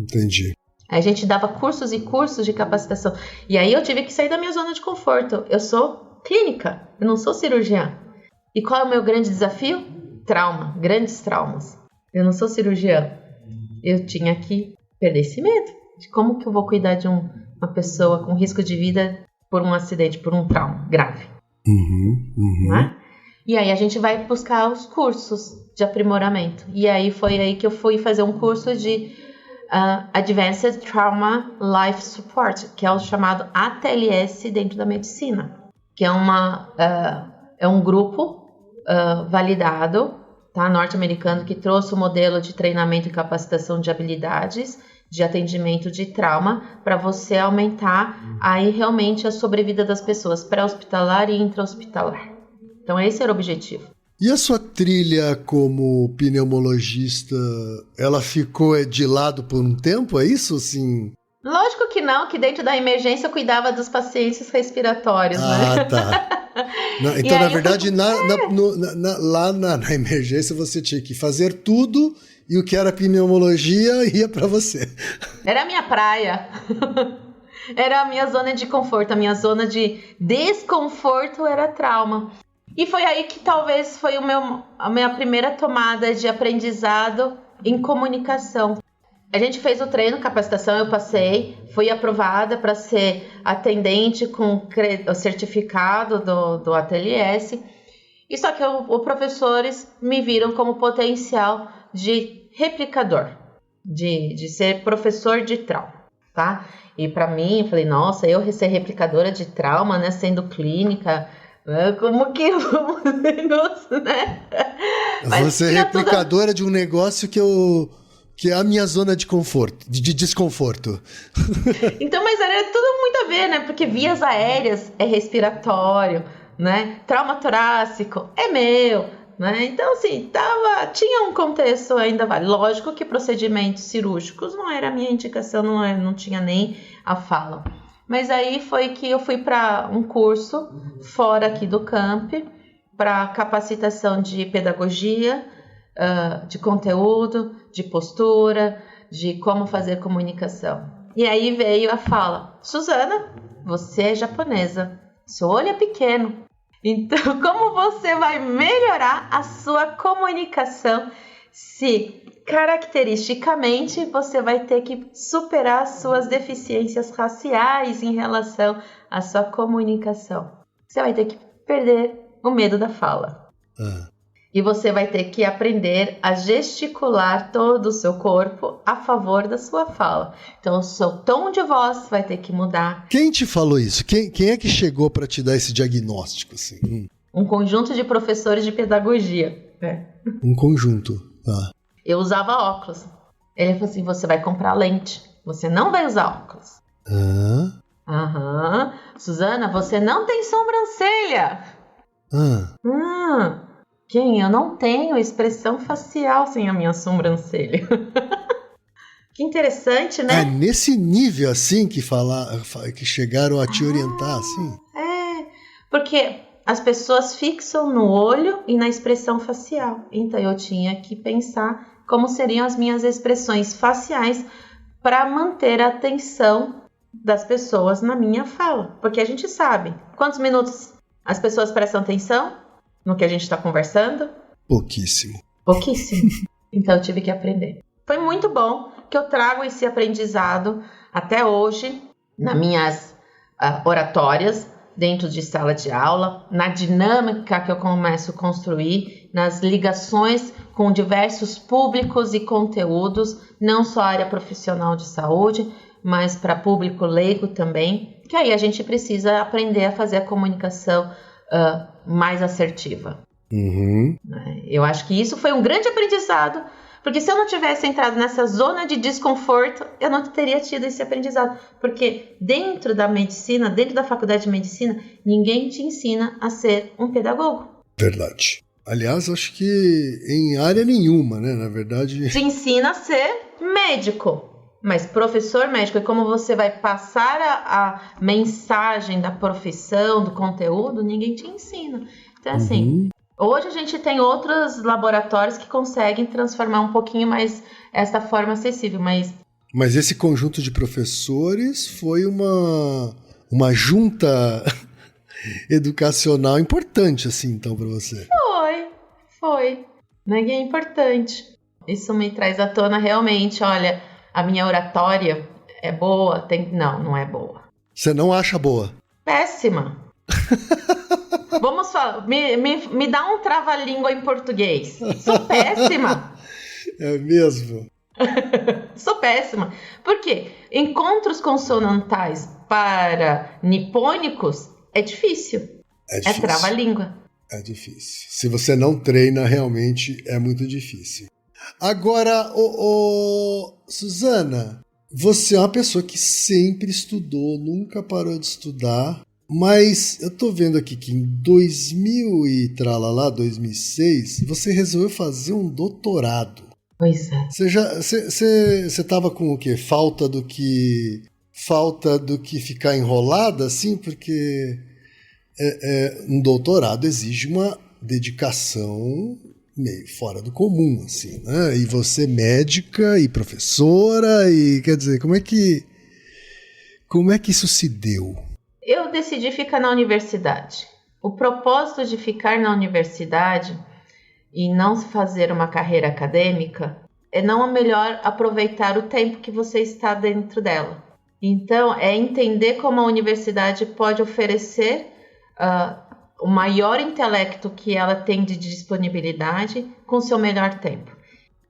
Speaker 2: Entendi.
Speaker 1: A gente dava cursos e cursos de capacitação. E aí eu tive que sair da minha zona de conforto. Eu sou clínica, eu não sou cirurgiã. E qual é o meu grande desafio? Trauma, grandes traumas. Eu não sou cirurgiã. Eu tinha que perder esse medo. De como que eu vou cuidar de uma pessoa com risco de vida por um acidente, por um trauma grave. Né? E aí a gente vai buscar os cursos de aprimoramento. E aí foi aí que eu fui fazer um curso de Advanced Trauma Life Support, que é o chamado ATLS dentro da medicina. Que é um grupo validado, tá, norte-americano, que trouxe o modelo de treinamento e capacitação de habilidades de atendimento de trauma para você aumentar aí realmente a sobrevida das pessoas pré-hospitalar e intra-hospitalar. Então esse era o objetivo.
Speaker 2: E a sua trilha como pneumologista, ela ficou de lado por um tempo, é isso? Assim?
Speaker 1: Lógico que não, que dentro da emergência eu cuidava dos pacientes respiratórios, né?
Speaker 2: Tá. Então, na verdade, lá na emergência você tinha que fazer tudo e o que era pneumologia ia para você.
Speaker 1: Era a minha praia. Era a minha zona de conforto. A minha zona de desconforto era trauma. E foi aí que talvez foi a minha primeira tomada de aprendizado em comunicação. A gente fez o treino, capacitação, eu passei, fui aprovada para ser atendente com o certificado do ATLS. E só que os professores me viram como potencial de replicador, de ser professor de trauma, tá? E para mim, eu falei, nossa, eu ser replicadora de trauma, né, sendo clínica, como que vamos negócio, né?
Speaker 2: Você é replicadora de um negócio que é a minha zona de conforto, de desconforto.
Speaker 1: Então, mas era tudo muito a ver, né? Porque vias aéreas é respiratório, né? Trauma torácico é meu, né? Então, assim, tinha um contexto ainda vale. Lógico que procedimentos cirúrgicos não era a minha indicação, não tinha nem a fala. Mas aí foi que eu fui para um curso fora aqui do camp, para capacitação de pedagogia, de conteúdo, de postura, de como fazer comunicação. E aí veio a fala, Suzana, você é japonesa, seu olho é pequeno, então como você vai melhorar a sua comunicação se caracteristicamente você vai ter que superar as suas deficiências raciais em relação à sua comunicação? Você vai ter que perder o medo da fala. E você vai ter que aprender a gesticular todo o seu corpo a favor da sua fala. Então, o seu tom de voz vai ter que mudar.
Speaker 2: Quem te falou isso? Quem é que chegou para te dar esse diagnóstico? Assim?
Speaker 1: Um conjunto de professores de pedagogia.
Speaker 2: Um conjunto, tá.
Speaker 1: Eu usava óculos. Ele falou assim, você vai comprar lente. Você não vai usar óculos. Suzana, você não tem sobrancelha. Quem? Eu não tenho expressão facial sem a minha sobrancelha. Que interessante, né?
Speaker 2: É nesse nível assim que chegaram a te orientar, assim?
Speaker 1: Porque as pessoas fixam no olho e na expressão facial. Então eu tinha que pensar como seriam as minhas expressões faciais para manter a atenção das pessoas na minha fala. Porque a gente sabe quantos minutos as pessoas prestam atenção no que a gente está conversando?
Speaker 2: Pouquíssimo.
Speaker 1: Então eu tive que aprender. Foi muito bom que eu trago esse aprendizado até hoje nas minhas oratórias, dentro de sala de aula, na dinâmica que eu começo a construir, nas ligações com diversos públicos e conteúdos, não só a área profissional de saúde, mas para público leigo também, que aí a gente precisa aprender a fazer a comunicação mais assertiva. Eu acho que isso foi um grande aprendizado, porque se eu não tivesse entrado nessa zona de desconforto, eu não teria tido esse aprendizado, porque dentro da medicina, dentro da faculdade de medicina, ninguém te ensina a ser um pedagogo.
Speaker 2: Verdade. Aliás, acho que em área nenhuma, né? Na verdade...
Speaker 1: Te ensina a ser médico, Mas professor médico é como você vai passar a mensagem da profissão, do conteúdo, ninguém te ensina. Então, assim, hoje a gente tem outros laboratórios que conseguem transformar um pouquinho mais essa forma acessível,
Speaker 2: Mas esse conjunto de professores foi uma junta educacional importante, assim, então, para você.
Speaker 1: Foi. Ninguém é importante. Isso me traz à tona realmente, olha, a minha oratória é boa? Não é boa.
Speaker 2: Você não acha boa?
Speaker 1: Péssima. Vamos falar, me dá um trava-língua em português. Sou péssima.
Speaker 2: É mesmo?
Speaker 1: Sou péssima. Por quê? Encontros consonantais para nipônicos é difícil. É trava-língua.
Speaker 2: É difícil. Se você não treina, realmente é muito difícil. Agora, Suzana, você é uma pessoa que sempre estudou, nunca parou de estudar, mas eu tô vendo aqui que em 2006, você resolveu fazer um doutorado.
Speaker 1: Pois é.
Speaker 2: Você tava com o quê? Falta do que ficar enrolada, assim? Porque um doutorado exige uma dedicação meio fora do comum, assim, né? E você médica e professora, e quer dizer, como é que isso se deu?
Speaker 1: Eu decidi ficar na universidade. O propósito de ficar na universidade e não fazer uma carreira acadêmica é não melhor aproveitar o tempo que você está dentro dela. Então, é entender como a universidade pode oferecer o maior intelecto que ela tem de disponibilidade com seu melhor tempo.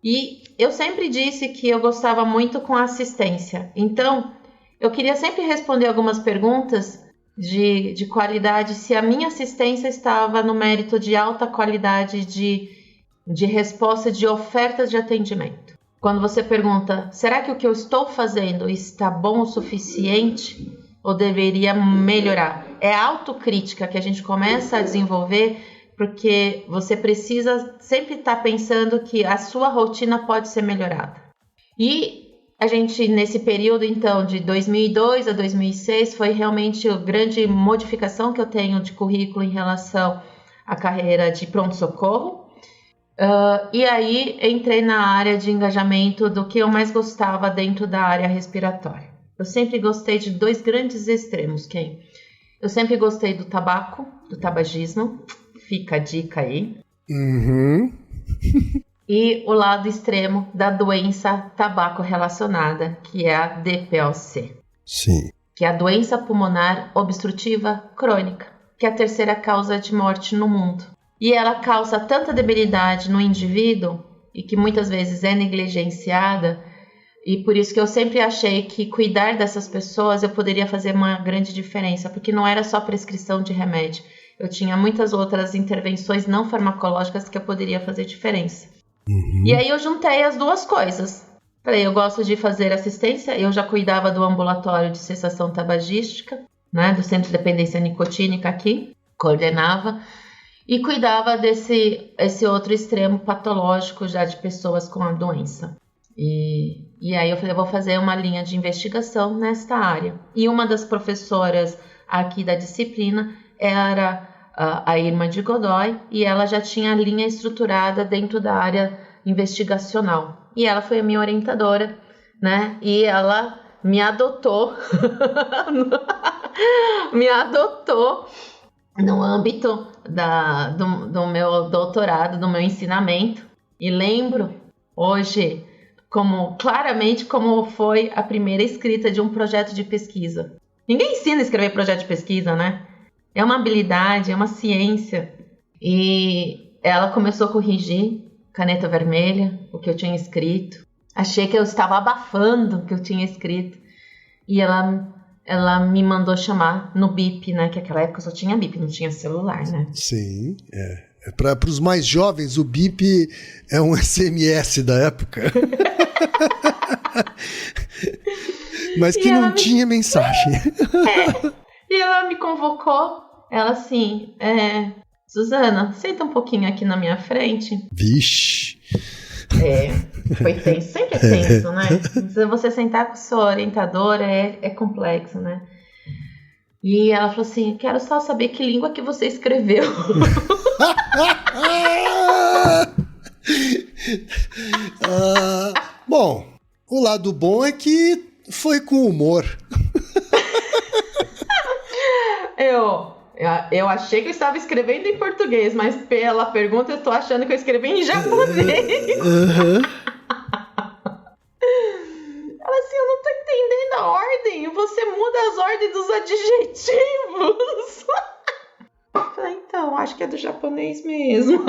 Speaker 1: E eu sempre disse que eu gostava muito com assistência. Então, eu queria sempre responder algumas perguntas de qualidade, se a minha assistência estava no mérito de alta qualidade de resposta, de oferta de atendimento. Quando você pergunta, será que o que eu estou fazendo está bom o suficiente ou deveria melhorar? É a autocrítica que a gente começa a desenvolver, porque você precisa sempre estar pensando que a sua rotina pode ser melhorada. E a gente, nesse período, então, de 2002 a 2006, foi realmente a grande modificação que eu tenho de currículo em relação à carreira de pronto-socorro. E aí, entrei na área de engajamento do que eu mais gostava dentro da área respiratória. Eu sempre gostei de dois grandes extremos, Ken. Eu sempre gostei do tabaco, do tabagismo. Fica a dica aí. E o lado extremo da doença tabaco relacionada, que é a DPOC.
Speaker 2: Sim.
Speaker 1: Que é a doença pulmonar obstrutiva crônica, que é a terceira causa de morte no mundo. E ela causa tanta debilidade no indivíduo e que muitas vezes é negligenciada, e por isso que eu sempre achei que cuidar dessas pessoas eu poderia fazer uma grande diferença, porque não era só prescrição de remédio. Eu tinha muitas outras intervenções não farmacológicas que eu poderia fazer diferença. E aí eu juntei as duas coisas. Falei, eu gosto de fazer assistência, eu já cuidava do ambulatório de cessação tabagística, né, do Centro de Dependência Nicotínica aqui, coordenava, e cuidava esse outro extremo patológico já de pessoas com a doença. E aí eu falei, eu vou fazer uma linha de investigação nesta área. E uma das professoras aqui da disciplina era a Irma de Godoy, e ela já tinha a linha estruturada dentro da área investigacional. E ela foi a minha orientadora, né? E ela me adotou, no âmbito do meu doutorado, do meu ensinamento. E lembro hoje claramente como foi a primeira escrita de um projeto de pesquisa. Ninguém ensina a escrever projeto de pesquisa, né? É uma habilidade, é uma ciência. E ela começou a corrigir, caneta vermelha, o que eu tinha escrito. Achei que eu estava abafando o que eu tinha escrito. E ela me mandou chamar no BIP, né? Que naquela época só tinha BIP, não tinha celular, né?
Speaker 2: Sim, Para os mais jovens, o BIP é um SMS da época. Mas que não tinha mensagem.
Speaker 1: E ela me convocou. Ela assim, Suzana, senta um pouquinho aqui na minha frente.
Speaker 2: Vixe.
Speaker 1: Foi tenso, sempre é tenso, né? Você sentar com sua orientadora é complexo, né? E ela falou assim, quero só saber que língua que você escreveu.
Speaker 2: Bom, o lado bom é que foi com humor.
Speaker 1: Eu achei que eu estava escrevendo em português, mas pela pergunta eu estou achando que eu escrevi em japonês. Ela assim, eu não estou entendendo a ordem. Você muda as ordens dos adjetivos. Eu falei, então, acho que é do japonês mesmo.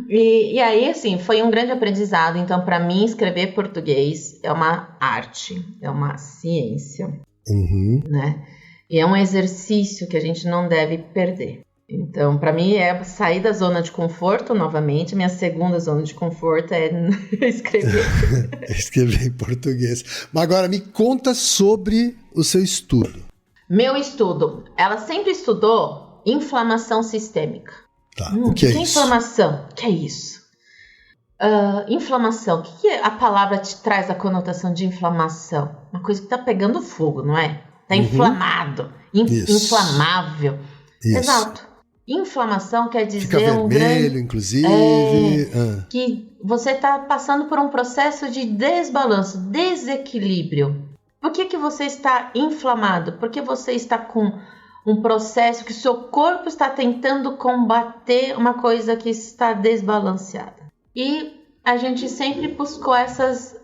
Speaker 1: E aí, assim, foi um grande aprendizado. Então, para mim, escrever português é uma arte, é uma ciência, né? E é um exercício que a gente não deve perder. Então, para mim, é sair da zona de conforto novamente. Minha segunda zona de conforto é escrever.
Speaker 2: Escrever em português. Mas agora, me conta sobre o seu estudo.
Speaker 1: Meu estudo. Ela sempre estudou inflamação sistêmica.
Speaker 2: Tá, o que é isso?
Speaker 1: Inflamação? O que é isso? Inflamação. O que a palavra te traz a conotação de inflamação? Uma coisa que está pegando fogo, não é? Está inflamado, inflamável. Isso. Exato. Inflamação quer dizer
Speaker 2: fica vermelho, inclusive.
Speaker 1: Que você está passando por um processo de desbalanço, desequilíbrio. Por que você está inflamado? Porque você está com um processo que o seu corpo está tentando combater uma coisa que está desbalanceada. E a gente sempre buscou essas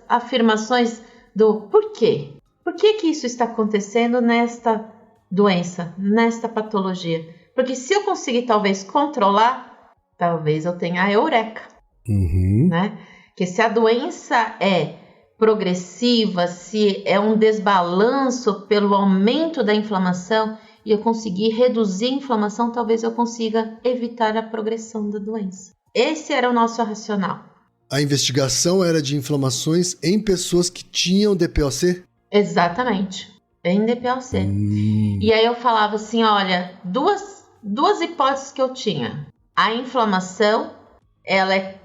Speaker 1: afirmações do porquê. Por que isso está acontecendo nesta doença, nesta patologia? Porque se eu conseguir talvez controlar, talvez eu tenha a eureka, né? Que se a doença é progressiva, se é um desbalanço pelo aumento da inflamação e eu conseguir reduzir a inflamação, talvez eu consiga evitar a progressão da doença. Esse era o nosso racional.
Speaker 2: A investigação era de inflamações em pessoas que tinham DPOC?
Speaker 1: Exatamente, em DPOC. E aí eu falava assim, olha, duas hipóteses que eu tinha. A inflamação, ela é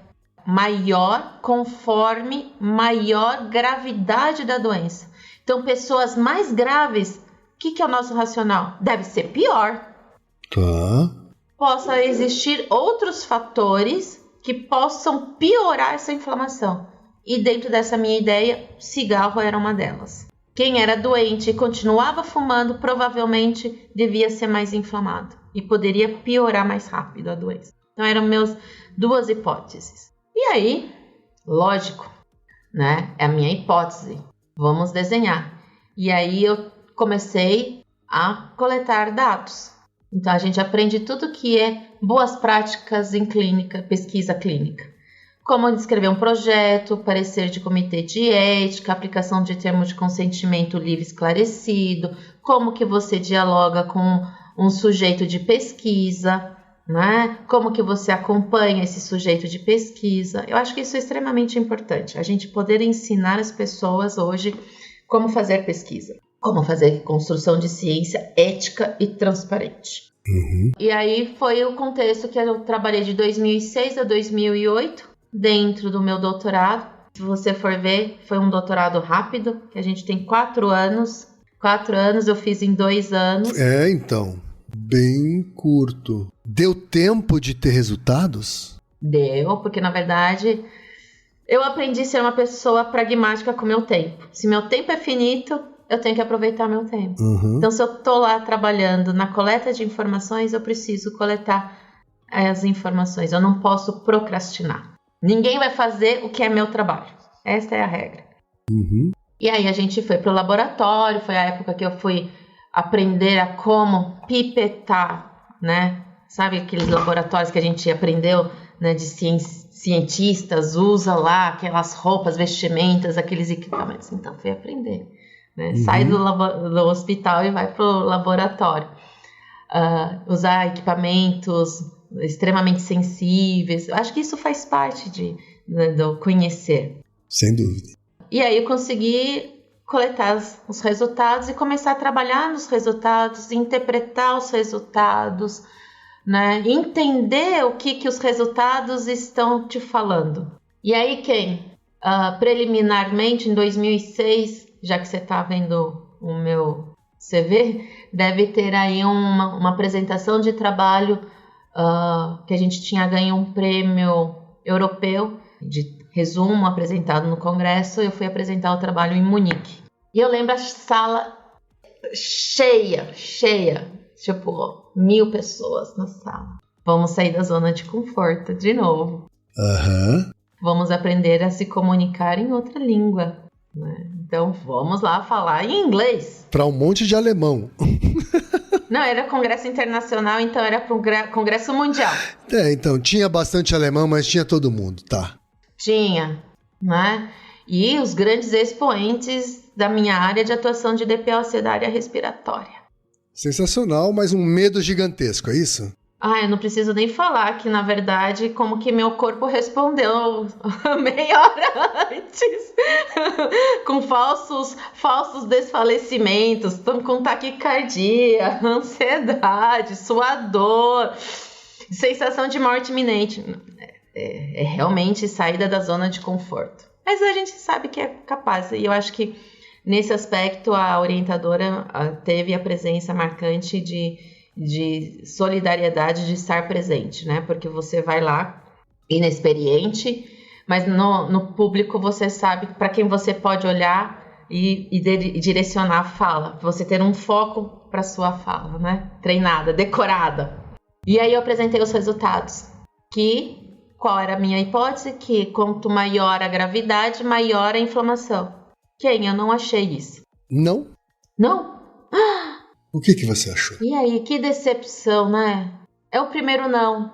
Speaker 1: maior conforme maior gravidade da doença. Então, pessoas mais graves, o que é o nosso racional? Deve ser pior.
Speaker 2: Tá.
Speaker 1: Possa existir outros fatores que possam piorar essa inflamação. E dentro dessa minha ideia, cigarro era uma delas. Quem era doente e continuava fumando, provavelmente devia ser mais inflamado. E poderia piorar mais rápido a doença. Então, eram meus duas hipóteses. E aí, lógico, né? É a minha hipótese. Vamos desenhar. E aí eu comecei a coletar dados. Então a gente aprende tudo que é boas práticas em clínica, pesquisa clínica. Como descrever um projeto, parecer de comitê de ética, aplicação de termos de consentimento livre e esclarecido, como que você dialoga com um sujeito de pesquisa, né? Como que você acompanha esse sujeito de pesquisa. Eu acho que isso é extremamente importante, a gente poder ensinar as pessoas hoje como fazer pesquisa, como fazer construção de ciência ética e transparente. E aí foi o contexto que eu trabalhei de 2006 a 2008 dentro do meu doutorado. Se você for ver, foi um doutorado rápido, que a gente tem 4 anos. 4 anos eu fiz em 2 anos.
Speaker 2: Então, bem curto. Deu tempo de ter resultados?
Speaker 1: Deu, porque na verdade eu aprendi a ser uma pessoa pragmática com o meu tempo. Se meu tempo é finito, eu tenho que aproveitar meu tempo. Então, se eu estou lá trabalhando na coleta de informações, eu preciso coletar as informações. Eu não posso procrastinar. Ninguém vai fazer o que é meu trabalho. Esta é a regra. E aí a gente foi para o laboratório. Foi a época que eu fui aprender a como pipetar, né? Sabe aqueles laboratórios que a gente aprendeu, né, de cientistas, usa lá aquelas roupas, vestimentas, aqueles equipamentos. Então, fui aprender. Né? Sai do hospital e vai para o laboratório. Usar equipamentos extremamente sensíveis. Eu acho que isso faz parte do conhecer.
Speaker 2: Sem dúvida.
Speaker 1: E aí eu consegui coletar os resultados e começar a trabalhar nos resultados, interpretar os resultados, né? Entender o que os resultados estão te falando. E aí preliminarmente, em 2006, já que você está vendo o meu CV, deve ter aí uma apresentação de trabalho que a gente tinha ganho um prêmio europeu de resumo apresentado no congresso. Eu fui apresentar o trabalho em Munique. E eu lembro a sala cheia, tipo 1.000 pessoas na sala. Vamos sair da zona de conforto de novo. Vamos aprender a se comunicar em outra língua, né? Então vamos lá falar em inglês.
Speaker 2: Para um monte de alemão.
Speaker 1: Não, era congresso internacional, então era para congresso mundial.
Speaker 2: Então tinha bastante alemão, mas tinha todo mundo, tá?
Speaker 1: Tinha, né? E os grandes expoentes da minha área de atuação de DPOC da área respiratória.
Speaker 2: Sensacional, mas um medo gigantesco, é isso?
Speaker 1: Eu não preciso nem falar que, na verdade, como que meu corpo respondeu meia hora antes, com falsos desfalecimentos, com taquicardia, ansiedade, suador, sensação de morte iminente. É realmente saída da zona de conforto. Mas a gente sabe que é capaz, e eu acho que nesse aspecto a orientadora teve a presença marcante de solidariedade, de estar presente, né? Porque você vai lá inexperiente, mas no público você sabe para quem você pode olhar e direcionar a fala, você ter um foco para sua fala, né? Treinada, decorada. E aí eu apresentei os resultados, qual era a minha hipótese? Que quanto maior a gravidade, maior a inflamação. Eu não achei isso.
Speaker 2: Não?
Speaker 1: Não?
Speaker 2: O que você achou?
Speaker 1: E aí, que decepção, né? É o primeiro não.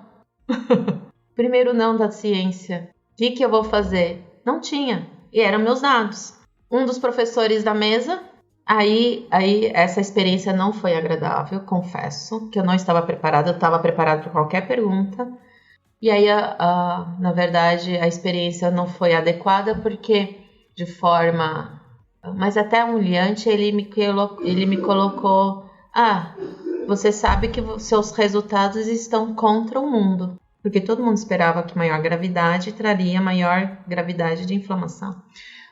Speaker 1: Primeiro não da ciência. O que eu vou fazer? Não tinha. E eram meus dados. Um dos professores da mesa. Aí essa experiência não foi agradável, confesso. Que eu não estava preparada. Eu estava preparada para qualquer pergunta. E aí, na verdade, a experiência não foi adequada porque, de forma... Mas até humilhante, ele me colocou... você sabe que seus resultados estão contra o mundo. Porque todo mundo esperava que maior gravidade traria maior gravidade de inflamação.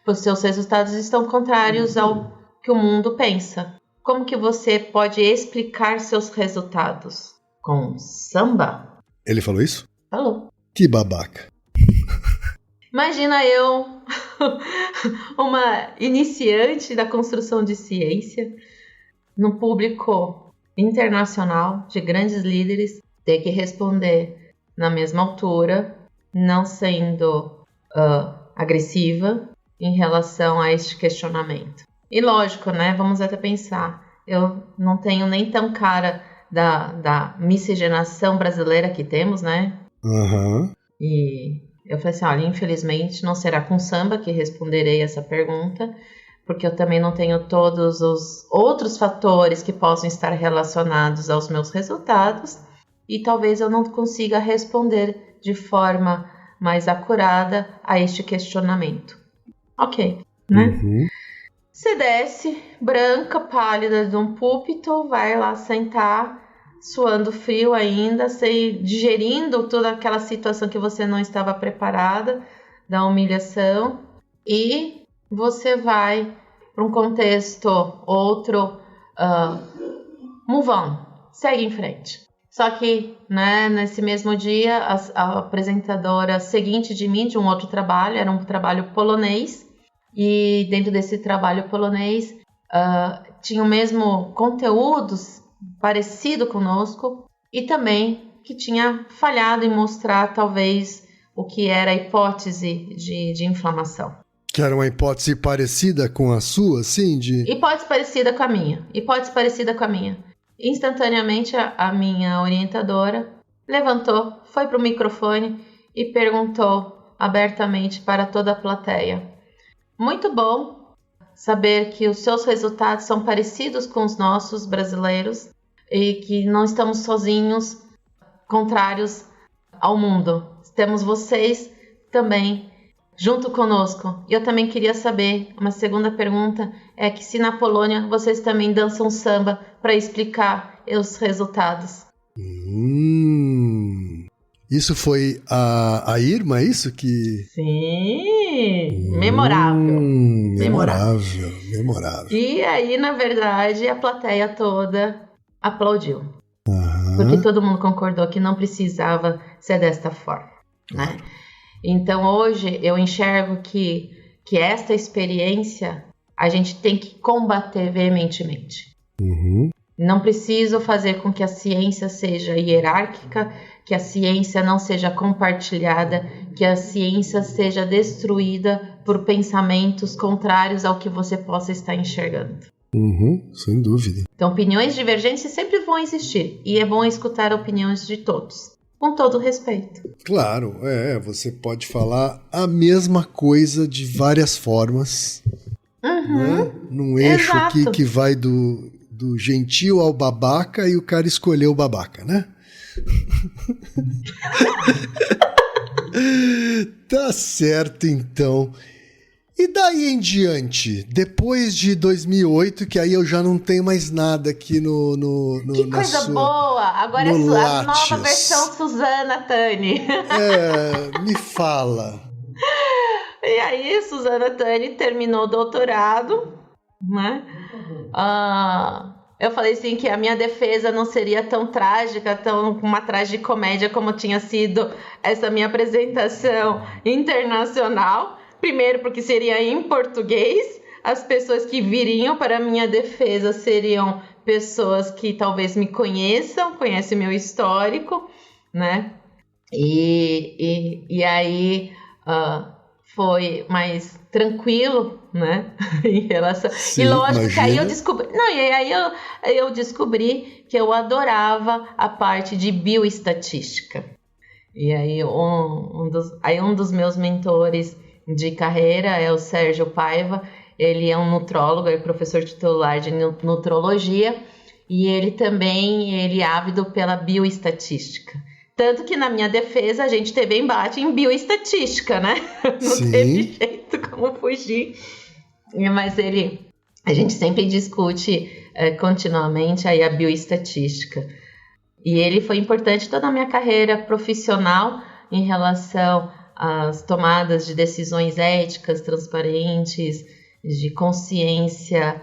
Speaker 1: Os seus resultados estão contrários ao que o mundo pensa. Como que você pode explicar seus resultados? Com samba?
Speaker 2: Ele falou isso?
Speaker 1: Falou.
Speaker 2: Que babaca.
Speaker 1: Imagina eu, uma iniciante da construção de ciência, num público internacional de grandes líderes, ter que responder na mesma altura, não sendo agressiva em relação a este questionamento. E lógico, né? Vamos até pensar, eu não tenho nem tão cara da miscigenação brasileira que temos, né? E eu falei assim, olha, infelizmente não será com samba que responderei essa pergunta, porque eu também não tenho todos os outros fatores que possam estar relacionados aos meus resultados e talvez eu não consiga responder de forma mais acurada a este questionamento. Ok, né? Você desce, branca, pálida de um púlpito, vai lá sentar, suando frio ainda, digerindo toda aquela situação que você não estava preparada, da humilhação, e você vai para um contexto outro, move on, segue em frente. Só que, né, nesse mesmo dia, a apresentadora seguinte de mim, de um outro trabalho, era um trabalho polonês, e dentro desse trabalho polonês, tinha o mesmo conteúdos parecido conosco e também que tinha falhado em mostrar talvez o que era a hipótese de inflamação.
Speaker 2: Que era uma hipótese parecida com a sua, sim?
Speaker 1: Hipótese parecida com a minha. Instantaneamente a minha orientadora levantou, foi para o microfone e perguntou abertamente para toda a plateia: muito bom saber que os seus resultados são parecidos com os nossos brasileiros e que não estamos sozinhos, contrários ao mundo. Temos vocês também junto conosco. E eu também queria saber, uma segunda pergunta, é que se na Polônia vocês também dançam samba para explicar os resultados.
Speaker 2: Isso foi a Irma, isso que...
Speaker 1: Sim, memorável.
Speaker 2: Memorável.
Speaker 1: E aí, na verdade, a plateia toda aplaudiu. Porque todo mundo concordou que não precisava ser desta forma, né? Então, hoje, eu enxergo que esta experiência a gente tem que combater veementemente. Não preciso fazer com que a ciência seja hierárquica, que a ciência não seja compartilhada, que a ciência seja destruída por pensamentos contrários ao que você possa estar enxergando.
Speaker 2: Sem dúvida.
Speaker 1: Então, opiniões divergentes sempre vão existir, e é bom escutar opiniões de todos, com todo respeito.
Speaker 2: Claro, você pode falar a mesma coisa de várias formas, né? Num eixo que vai do gentil ao babaca, e o cara escolheu o babaca, né? Tá certo, então. E daí em diante, depois de 2008, que aí eu já não tenho mais nada aqui no
Speaker 1: que coisa boa! Agora é a nova versão Suzana Tani.
Speaker 2: Me fala.
Speaker 1: E aí, Suzana Tani terminou o doutorado, né? Eu falei assim que a minha defesa não seria tão trágica, tão uma tragicomédia como tinha sido essa minha apresentação internacional. Primeiro porque seria em português, as pessoas que viriam para a minha defesa seriam pessoas que talvez me conhecem meu histórico, né? E aí foi mais tranquilo, né? Em relação...
Speaker 2: Sim,
Speaker 1: e lógico,
Speaker 2: imagina.
Speaker 1: que aí eu descobri... eu descobri que eu adorava a parte de bioestatística. E aí um dos meus mentores de carreira é o Sérgio Paiva. Ele é um nutrólogo, é professor titular de nutrologia, e ele é ávido pela bioestatística. Tanto que na minha defesa a gente teve embate em bioestatística, né? Não teve jeito como fugir. Mas a gente sempre discute continuamente aí a bioestatística. E ele foi importante toda a minha carreira profissional em relação às tomadas de decisões éticas, transparentes, de consciência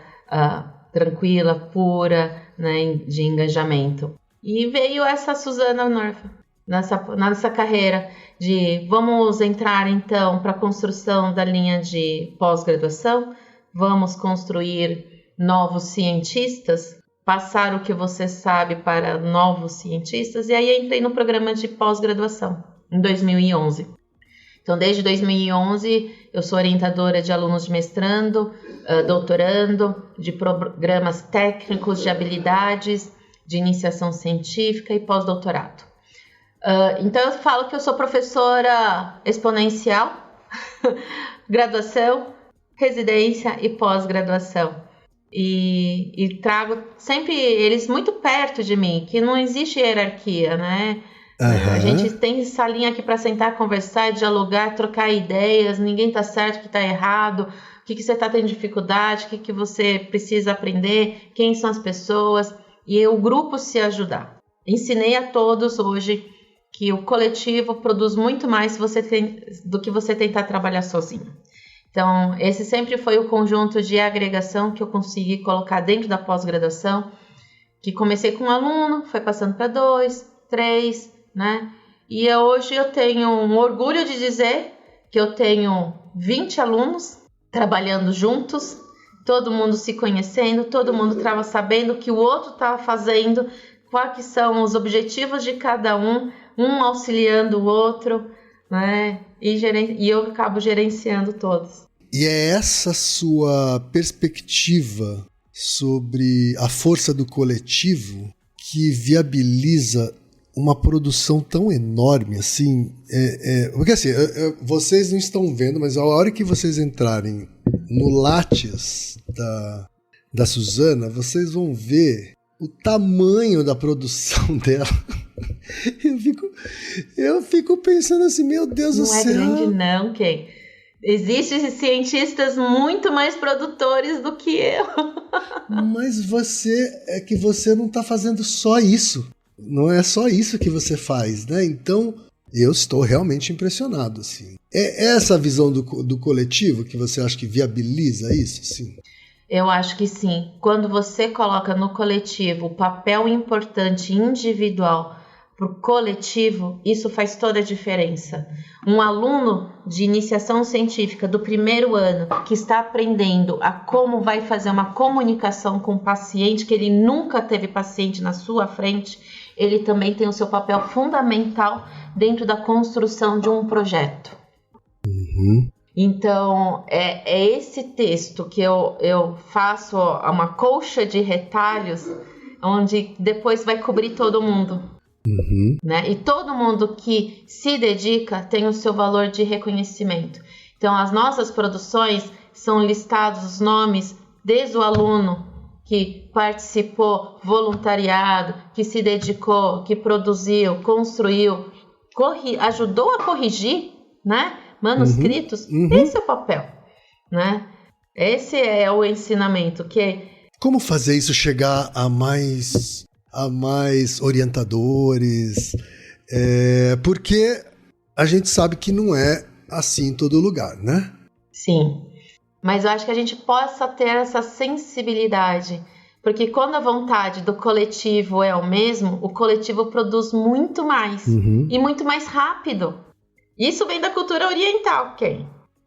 Speaker 1: tranquila, pura, né, de engajamento. E veio essa Suzana Norfa nessa carreira de vamos entrar então para a construção da linha de pós-graduação, vamos construir novos cientistas, passar o que você sabe para novos cientistas, e aí entrei no programa de pós-graduação em 2011. Então, desde 2011, eu sou orientadora de alunos de mestrando, doutorando, de programas técnicos, de habilidades, de iniciação científica e pós-doutorado. Então, eu falo que eu sou professora exponencial, graduação, residência e pós-graduação. E trago sempre eles muito perto de mim, que não existe hierarquia, né? A gente tem essa linha aqui para sentar, conversar, dialogar, trocar ideias, ninguém tá certo, que tá errado, o que você tá tendo dificuldade, o que você precisa aprender, quem são as pessoas, e o grupo se ajudar. Ensinei a todos hoje que o coletivo produz muito mais do que você tentar trabalhar sozinho. Então, esse sempre foi o conjunto de agregação que eu consegui colocar dentro da pós-graduação, que comecei com um aluno, foi passando para 2, 3, né? E hoje eu tenho um orgulho de dizer que eu tenho 20 alunos trabalhando juntos, todo mundo se conhecendo, todo mundo estava sabendo o que o outro estava fazendo, quais são os objetivos de cada um auxiliando o outro, né? E eu acabo gerenciando todos.
Speaker 2: E é essa sua perspectiva sobre a força do coletivo que viabiliza uma produção tão enorme assim, porque assim, vocês não estão vendo, mas a hora que vocês entrarem no Lattes da Suzana, vocês vão ver o tamanho da produção dela. Eu fico pensando assim, meu Deus do céu.
Speaker 1: Não é grande não, Ken. Existem cientistas muito mais produtores do que eu.
Speaker 2: Mas você não está fazendo só isso. não é só isso que você faz, né? Então, eu estou realmente impressionado, assim. É essa visão do coletivo que você acha que viabiliza isso, assim?
Speaker 1: Eu acho que sim. Quando você coloca no coletivo o papel importante individual para o coletivo, isso faz toda a diferença. Um aluno de iniciação científica do primeiro ano que está aprendendo a como vai fazer uma comunicação com o paciente, que ele nunca teve paciente na sua frente, ele também tem o seu papel fundamental dentro da construção de um projeto.
Speaker 2: Uhum.
Speaker 1: Então, é esse texto que eu faço uma colcha de retalhos, onde depois vai cobrir todo mundo.
Speaker 2: Uhum.
Speaker 1: Né? E todo mundo que se dedica tem o seu valor de reconhecimento. Então, as nossas produções são listados os nomes desde o aluno que participou, voluntariado, que se dedicou, que produziu, construiu, ajudou a corrigir, né? Manuscritos.
Speaker 2: Uhum.
Speaker 1: Esse é o papel, né? Esse é o ensinamento.
Speaker 2: Como fazer isso chegar a mais orientadores? Porque a gente sabe que não é assim em todo lugar, né?
Speaker 1: Sim, mas eu acho que a gente possa ter essa sensibilidade, porque quando a vontade do coletivo é o mesmo, o coletivo produz muito mais e muito mais rápido. Isso vem da cultura oriental,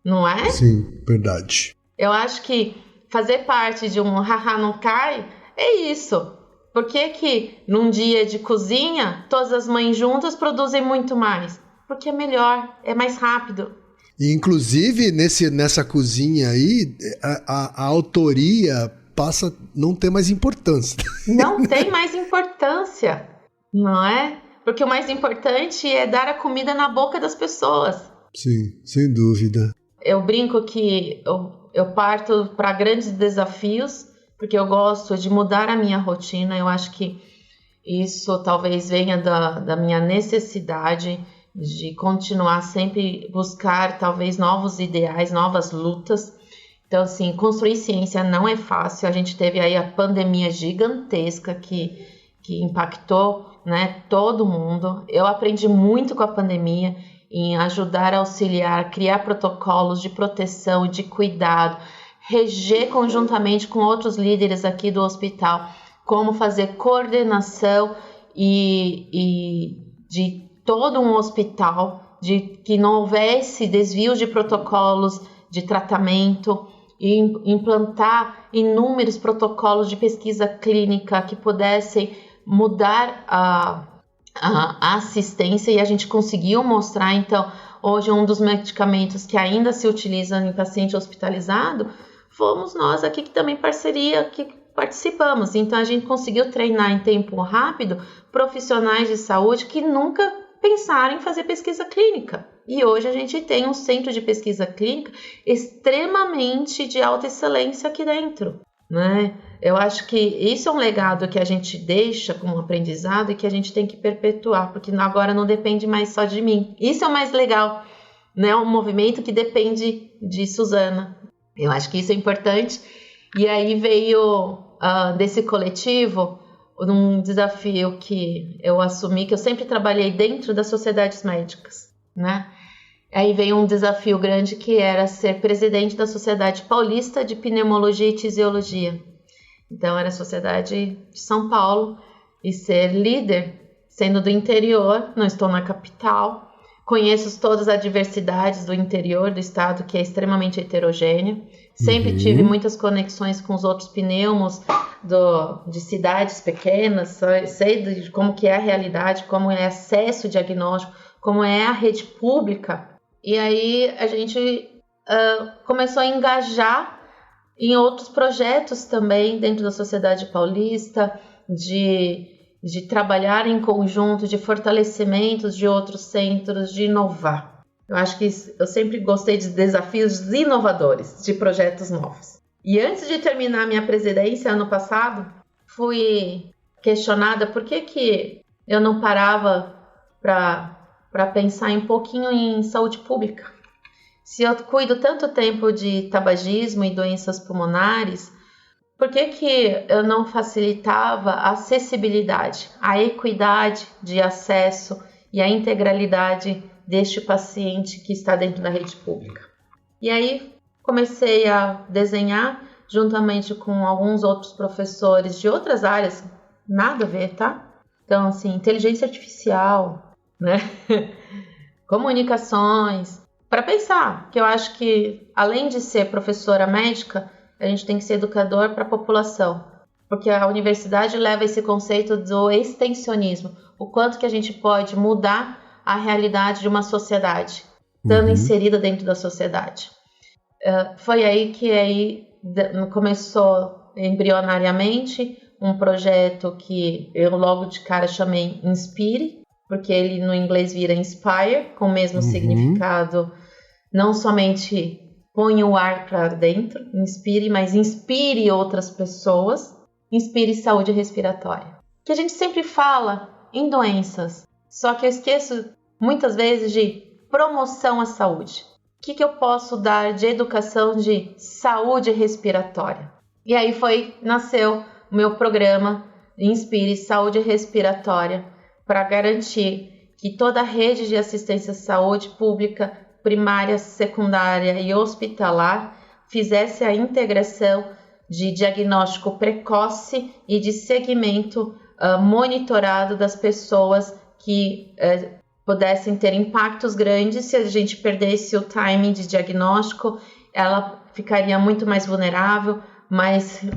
Speaker 1: não é?
Speaker 2: Sim, verdade.
Speaker 1: Eu acho que fazer parte de um Haha no Kai é isso. Por que num dia de cozinha, todas as mães juntas produzem muito mais? Porque é melhor, é mais rápido.
Speaker 2: E, inclusive, nessa cozinha aí, a autoria passa a não ter mais importância.
Speaker 1: Não tem mais importância, não é? Porque o mais importante é dar a comida na boca das pessoas.
Speaker 2: Sim, sem dúvida.
Speaker 1: Eu brinco que eu parto para grandes desafios, porque eu gosto de mudar a minha rotina. Eu acho que isso talvez venha da minha necessidade de continuar sempre buscar talvez novos ideais, novas lutas. Então, assim, construir ciência não é fácil. A gente teve aí a pandemia gigantesca que impactou, né, todo mundo. Eu aprendi muito com a pandemia em ajudar a auxiliar, criar protocolos de proteção e de cuidado, reger conjuntamente com outros líderes aqui do hospital, como fazer coordenação e de todo um hospital, de que não houvesse desvios de protocolos de tratamento e implantar inúmeros protocolos de pesquisa clínica que pudessem mudar a assistência, e a gente conseguiu mostrar. Então, hoje um dos medicamentos que ainda se utiliza em paciente hospitalizado, fomos nós aqui que também que participamos. Então, a gente conseguiu treinar em tempo rápido profissionais de saúde que nunca pensaram em fazer pesquisa clínica. E hoje a gente tem um centro de pesquisa clínica extremamente de alta excelência aqui dentro, né? Eu acho que isso é um legado que a gente deixa como aprendizado e que a gente tem que perpetuar, porque agora não depende mais só de mim. Isso é o mais legal, né? Um movimento que depende de Suzana. Eu acho que isso é importante. E aí veio desse coletivo um desafio que eu assumi, que eu sempre trabalhei dentro das sociedades médicas, né? Aí veio um desafio grande que era ser presidente da Sociedade Paulista de Pneumologia e Tisiologia. Então era a Sociedade de São Paulo, e ser líder, sendo do interior, não estou na capital, conheço todas as diversidades do interior do estado, que é extremamente heterogêneo. Sempre tive muitas conexões com os outros pneumos de cidades pequenas, sei de como que é a realidade, como é acesso diagnóstico, como é a rede pública. E aí a gente começou a engajar em outros projetos também dentro da Sociedade Paulista, de trabalhar em conjunto, de fortalecimentos de outros centros, de inovar. Eu acho que eu sempre gostei de desafios inovadores, de projetos novos. E antes de terminar minha presidência, ano passado, fui questionada por que eu não parava para pensar um pouquinho em saúde pública. Se eu cuido tanto tempo de tabagismo e doenças pulmonares, por que eu não facilitava a acessibilidade, a equidade de acesso e a integralidade deste paciente que está dentro da rede pública? E aí comecei a desenhar juntamente com alguns outros professores de outras áreas, nada a ver, tá? Então, assim, inteligência artificial, né? Comunicações, para pensar, que eu acho que além de ser professora médica, a gente tem que ser educador para a população, porque a universidade leva esse conceito do extensionismo, o quanto que a gente pode mudar a realidade de uma sociedade, estando inserida dentro da sociedade. Foi aí que começou embrionariamente um projeto que eu logo de cara chamei Inspire, porque ele no inglês vira Inspire, com o mesmo significado, não somente põe o ar para dentro, inspire, mas inspire outras pessoas, inspire saúde respiratória. Que a gente sempre fala em doenças, só que eu esqueço muitas vezes de promoção à saúde. O que eu posso dar de educação de saúde respiratória? E aí nasceu o meu programa Inspire Saúde Respiratória para garantir que toda a rede de assistência à saúde pública, primária, secundária e hospitalar fizesse a integração de diagnóstico precoce e de segmento monitorado das pessoas que pudessem ter impactos grandes. Se a gente perdesse o timing de diagnóstico, ela ficaria muito mais vulnerável,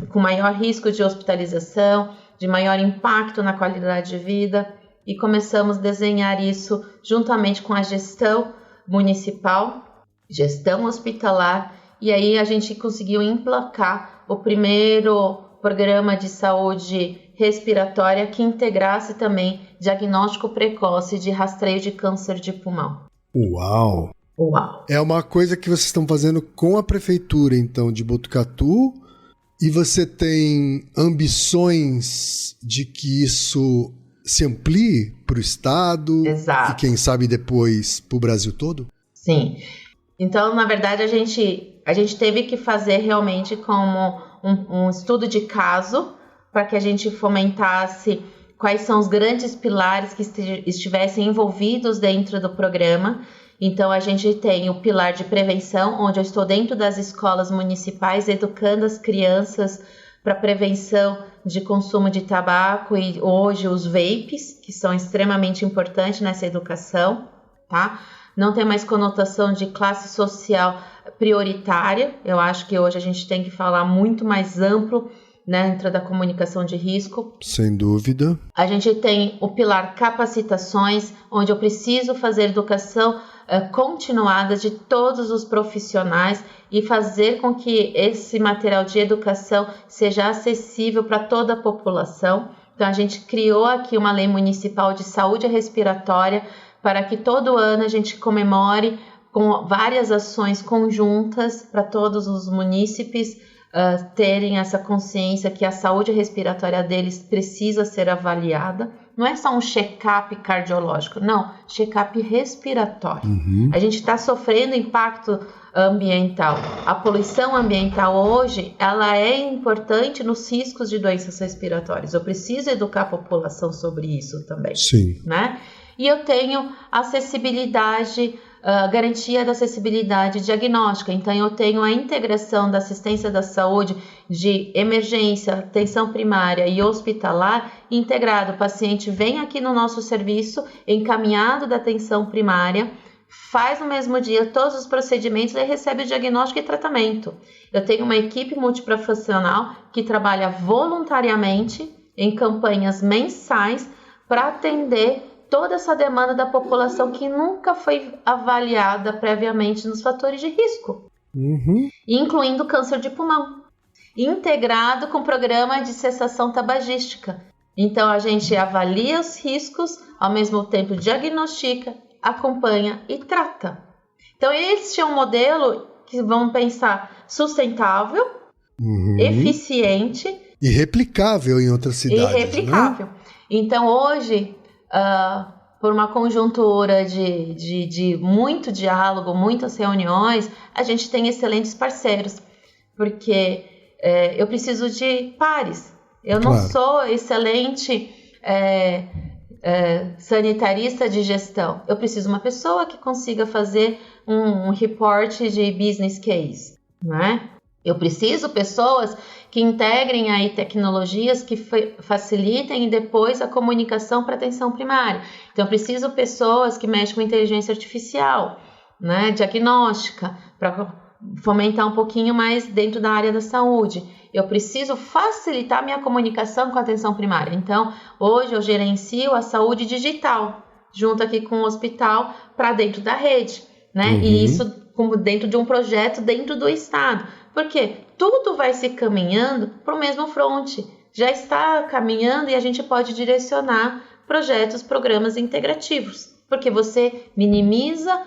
Speaker 1: com maior risco de hospitalização, de maior impacto na qualidade de vida. E começamos a desenhar isso juntamente com a gestão municipal, gestão hospitalar, e aí a gente conseguiu emplacar o primeiro programa de saúde respiratória que integrasse também diagnóstico precoce de rastreio de câncer de pulmão.
Speaker 2: Uau! É uma coisa que vocês estão fazendo com a prefeitura, então, de Botucatu, e você tem ambições de que isso se amplie para o estado.
Speaker 1: Exato.
Speaker 2: E quem sabe depois para o Brasil todo?
Speaker 1: Sim. Então, na verdade, a gente teve que fazer realmente como um estudo de caso para que a gente fomentasse quais são os grandes pilares que estivessem envolvidos dentro do programa. Então, a gente tem o pilar de prevenção, onde eu estou dentro das escolas municipais educando as crianças para prevenção de consumo de tabaco e hoje os vapes, que são extremamente importantes nessa educação, tá? Não tem mais conotação de classe social prioritária. Eu acho que hoje a gente tem que falar muito mais amplo, né, dentro da comunicação de risco.
Speaker 2: Sem dúvida.
Speaker 1: A gente tem o pilar capacitações, onde eu preciso fazer educação continuada de todos os profissionais e fazer com que esse material de educação seja acessível para toda a população. Então, a gente criou aqui uma lei municipal de saúde respiratória para que todo ano a gente comemore com várias ações conjuntas para todos os munícipes terem essa consciência que a saúde respiratória deles precisa ser avaliada. Não é só um check-up cardiológico, não, check-up respiratório. A gente está sofrendo impacto ambiental. A poluição ambiental hoje, ela é importante nos riscos de doenças respiratórias. Eu preciso educar a população sobre isso também.
Speaker 2: Sim.
Speaker 1: Né? E eu tenho acessibilidade, garantia da acessibilidade diagnóstica. Então, eu tenho a integração da assistência da saúde de emergência, atenção primária e hospitalar integrado. O paciente vem aqui no nosso serviço, encaminhado da atenção primária, faz no mesmo dia todos os procedimentos e recebe o diagnóstico e tratamento. Eu tenho uma equipe multiprofissional que trabalha voluntariamente em campanhas mensais para atender toda essa demanda da população que nunca foi avaliada previamente nos fatores de risco, incluindo câncer de pulmão, integrado com o programa de cessação tabagística. Então, a gente avalia os riscos, ao mesmo tempo diagnostica, acompanha e trata. Então, este é um modelo que vamos pensar sustentável, eficiente
Speaker 2: e replicável em outras cidades. Né?
Speaker 1: Então, hoje, por uma conjuntura de muito diálogo, muitas reuniões, a gente tem excelentes parceiros, porque eu preciso de pares. Eu não sou excelente sanitarista de gestão. Eu preciso de uma pessoa que consiga fazer um report de business case, né? Eu preciso de pessoas que integrem aí tecnologias que facilitem depois a comunicação para atenção primária. Então, eu preciso de pessoas que mexem com inteligência artificial, né? Diagnóstica, para fomentar um pouquinho mais dentro da área da saúde. Eu preciso facilitar minha comunicação com a atenção primária. Então, hoje eu gerencio a saúde digital, junto aqui com o hospital, para dentro da rede, né? E isso como dentro de um projeto dentro do Estado. Por quê? Tudo vai se caminhando para o mesmo fronte. Já está caminhando e a gente pode direcionar projetos, programas integrativos, porque você minimiza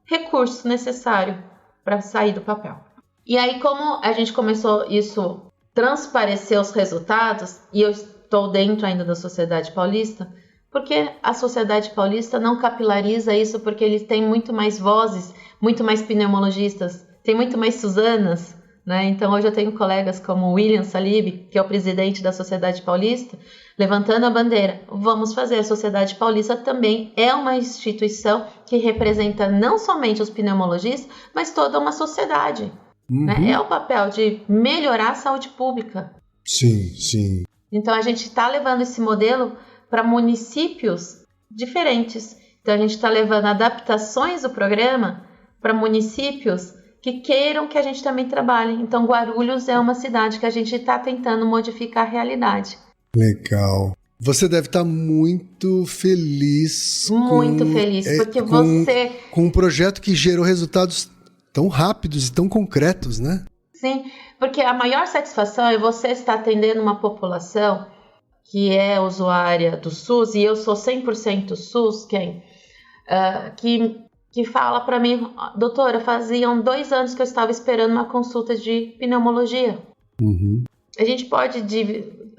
Speaker 1: recurso necessário para sair do papel. E aí, como a gente começou isso, transparecer os resultados, e eu estou dentro ainda da Sociedade Paulista, porque a Sociedade Paulista não capilariza isso, porque eles têm muito mais vozes, muito mais pneumologistas, tem muito mais Suzanas, né? Então, hoje eu tenho colegas como o William Salib, que é o presidente da Sociedade Paulista, levantando a bandeira. Vamos fazer. A Sociedade Paulista também é uma instituição que representa não somente os pneumologistas, mas toda uma sociedade. Né? É o papel de melhorar a saúde pública.
Speaker 2: Sim, sim.
Speaker 1: Então, a gente está levando esse modelo para municípios diferentes. Então, a gente está levando adaptações do programa para municípios que queiram que a gente também trabalhe. Então, Guarulhos é uma cidade que a gente está tentando modificar a realidade.
Speaker 2: Legal. Você deve estar muito feliz.
Speaker 1: Muito feliz, porque você...
Speaker 2: Com um projeto que gerou resultados tão rápidos e tão concretos, né?
Speaker 1: Sim, porque a maior satisfação é você estar atendendo uma população que é usuária do SUS, e eu sou 100% SUS, que fala para mim, doutora, faziam 2 anos que eu estava esperando uma consulta de pneumologia. A gente pode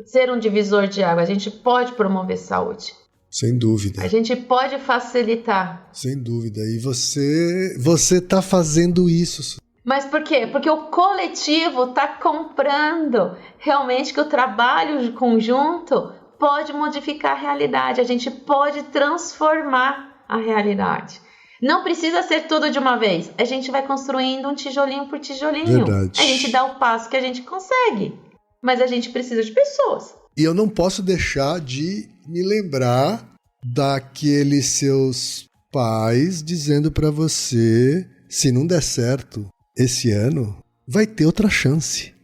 Speaker 1: ser um divisor de água, a gente pode promover saúde.
Speaker 2: Sem dúvida.
Speaker 1: A gente pode facilitar.
Speaker 2: Sem dúvida. E você está fazendo isso.
Speaker 1: Mas por quê? Porque o coletivo está comprando realmente que o trabalho conjunto pode modificar a realidade. A gente pode transformar a realidade. Não precisa ser tudo de uma vez. A gente vai construindo um tijolinho por tijolinho.
Speaker 2: Verdade.
Speaker 1: A gente dá o passo que a gente consegue. Mas a gente precisa de pessoas.
Speaker 2: E eu não posso deixar de me lembrar daqueles seus pais dizendo para você, se não der certo esse ano, vai ter outra chance.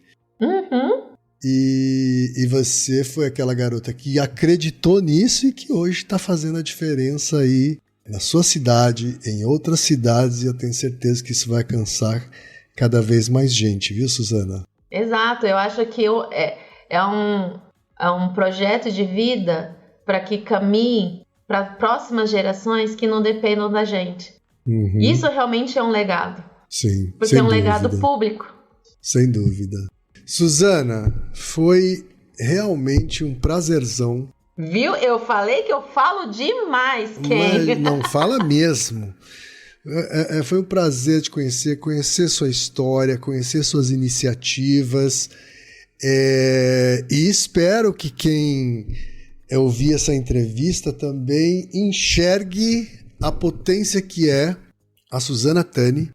Speaker 2: E você foi aquela garota que acreditou nisso e que hoje está fazendo a diferença aí na sua cidade, em outras cidades, e eu tenho certeza que isso vai alcançar cada vez mais gente, viu, Suzana?
Speaker 1: Exato, eu acho que é um projeto de vida para que caminhe para próximas gerações que não dependam da gente. Isso realmente é um legado.
Speaker 2: Sim,
Speaker 1: porque é um legado público.
Speaker 2: Sem dúvida. Suzana, foi realmente um prazerzão.
Speaker 1: Viu? Eu falei que eu falo demais, Ken.
Speaker 2: Mas não fala mesmo. Foi um prazer te conhecer sua história, conhecer suas iniciativas. E espero que quem ouvir essa entrevista também enxergue a potência que é a Suzana Tani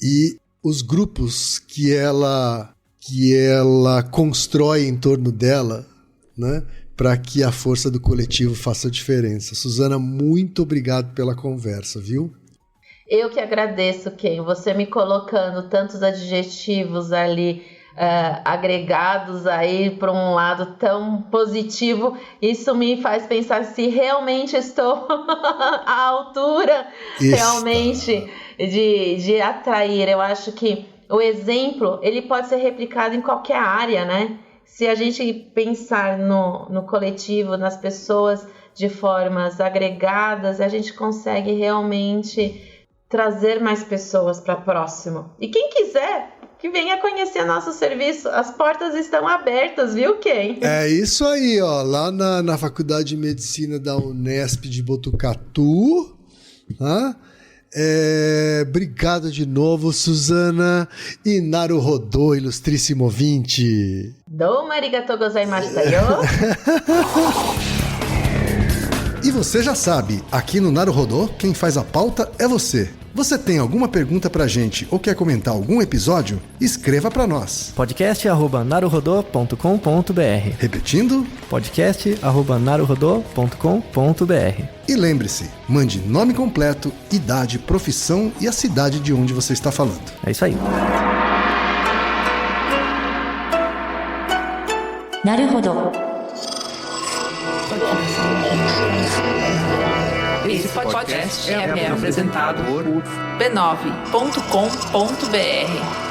Speaker 2: e os grupos que ela constrói em torno dela, né, para que a força do coletivo faça a diferença. Suzana, muito obrigado pela conversa, viu?
Speaker 1: Eu que agradeço, Ken, você me colocando tantos adjetivos ali agregados aí para um lado tão positivo. Isso me faz pensar se realmente estou à altura realmente de atrair. Eu acho que o exemplo ele pode ser replicado em qualquer área, né? Se a gente pensar no coletivo, nas pessoas de formas agregadas, a gente consegue realmente trazer mais pessoas para próximo. E quem quiser, que venha conhecer nosso serviço. As portas estão abertas, viu, Ken?
Speaker 2: É isso aí, ó. Lá na Faculdade de Medicina da Unesp de Botucatu, Obrigado de novo, Suzana. E Naruhodô, ilustríssimo ouvinte.
Speaker 1: Douma arigatou gozaimashita yo.
Speaker 2: E você já sabe, aqui no Naruhodô, quem faz a pauta é você. Você tem alguma pergunta pra gente ou quer comentar algum episódio? Escreva pra nós.
Speaker 4: podcast@naruhodô.com.br.
Speaker 2: Repetindo?
Speaker 4: podcast@naruhodô.com.br.
Speaker 2: E lembre-se, mande nome completo, idade, profissão e a cidade de onde você está falando.
Speaker 4: É isso aí.
Speaker 3: Naruhodo.
Speaker 5: Esse podcast é apresentado por b9.com.br.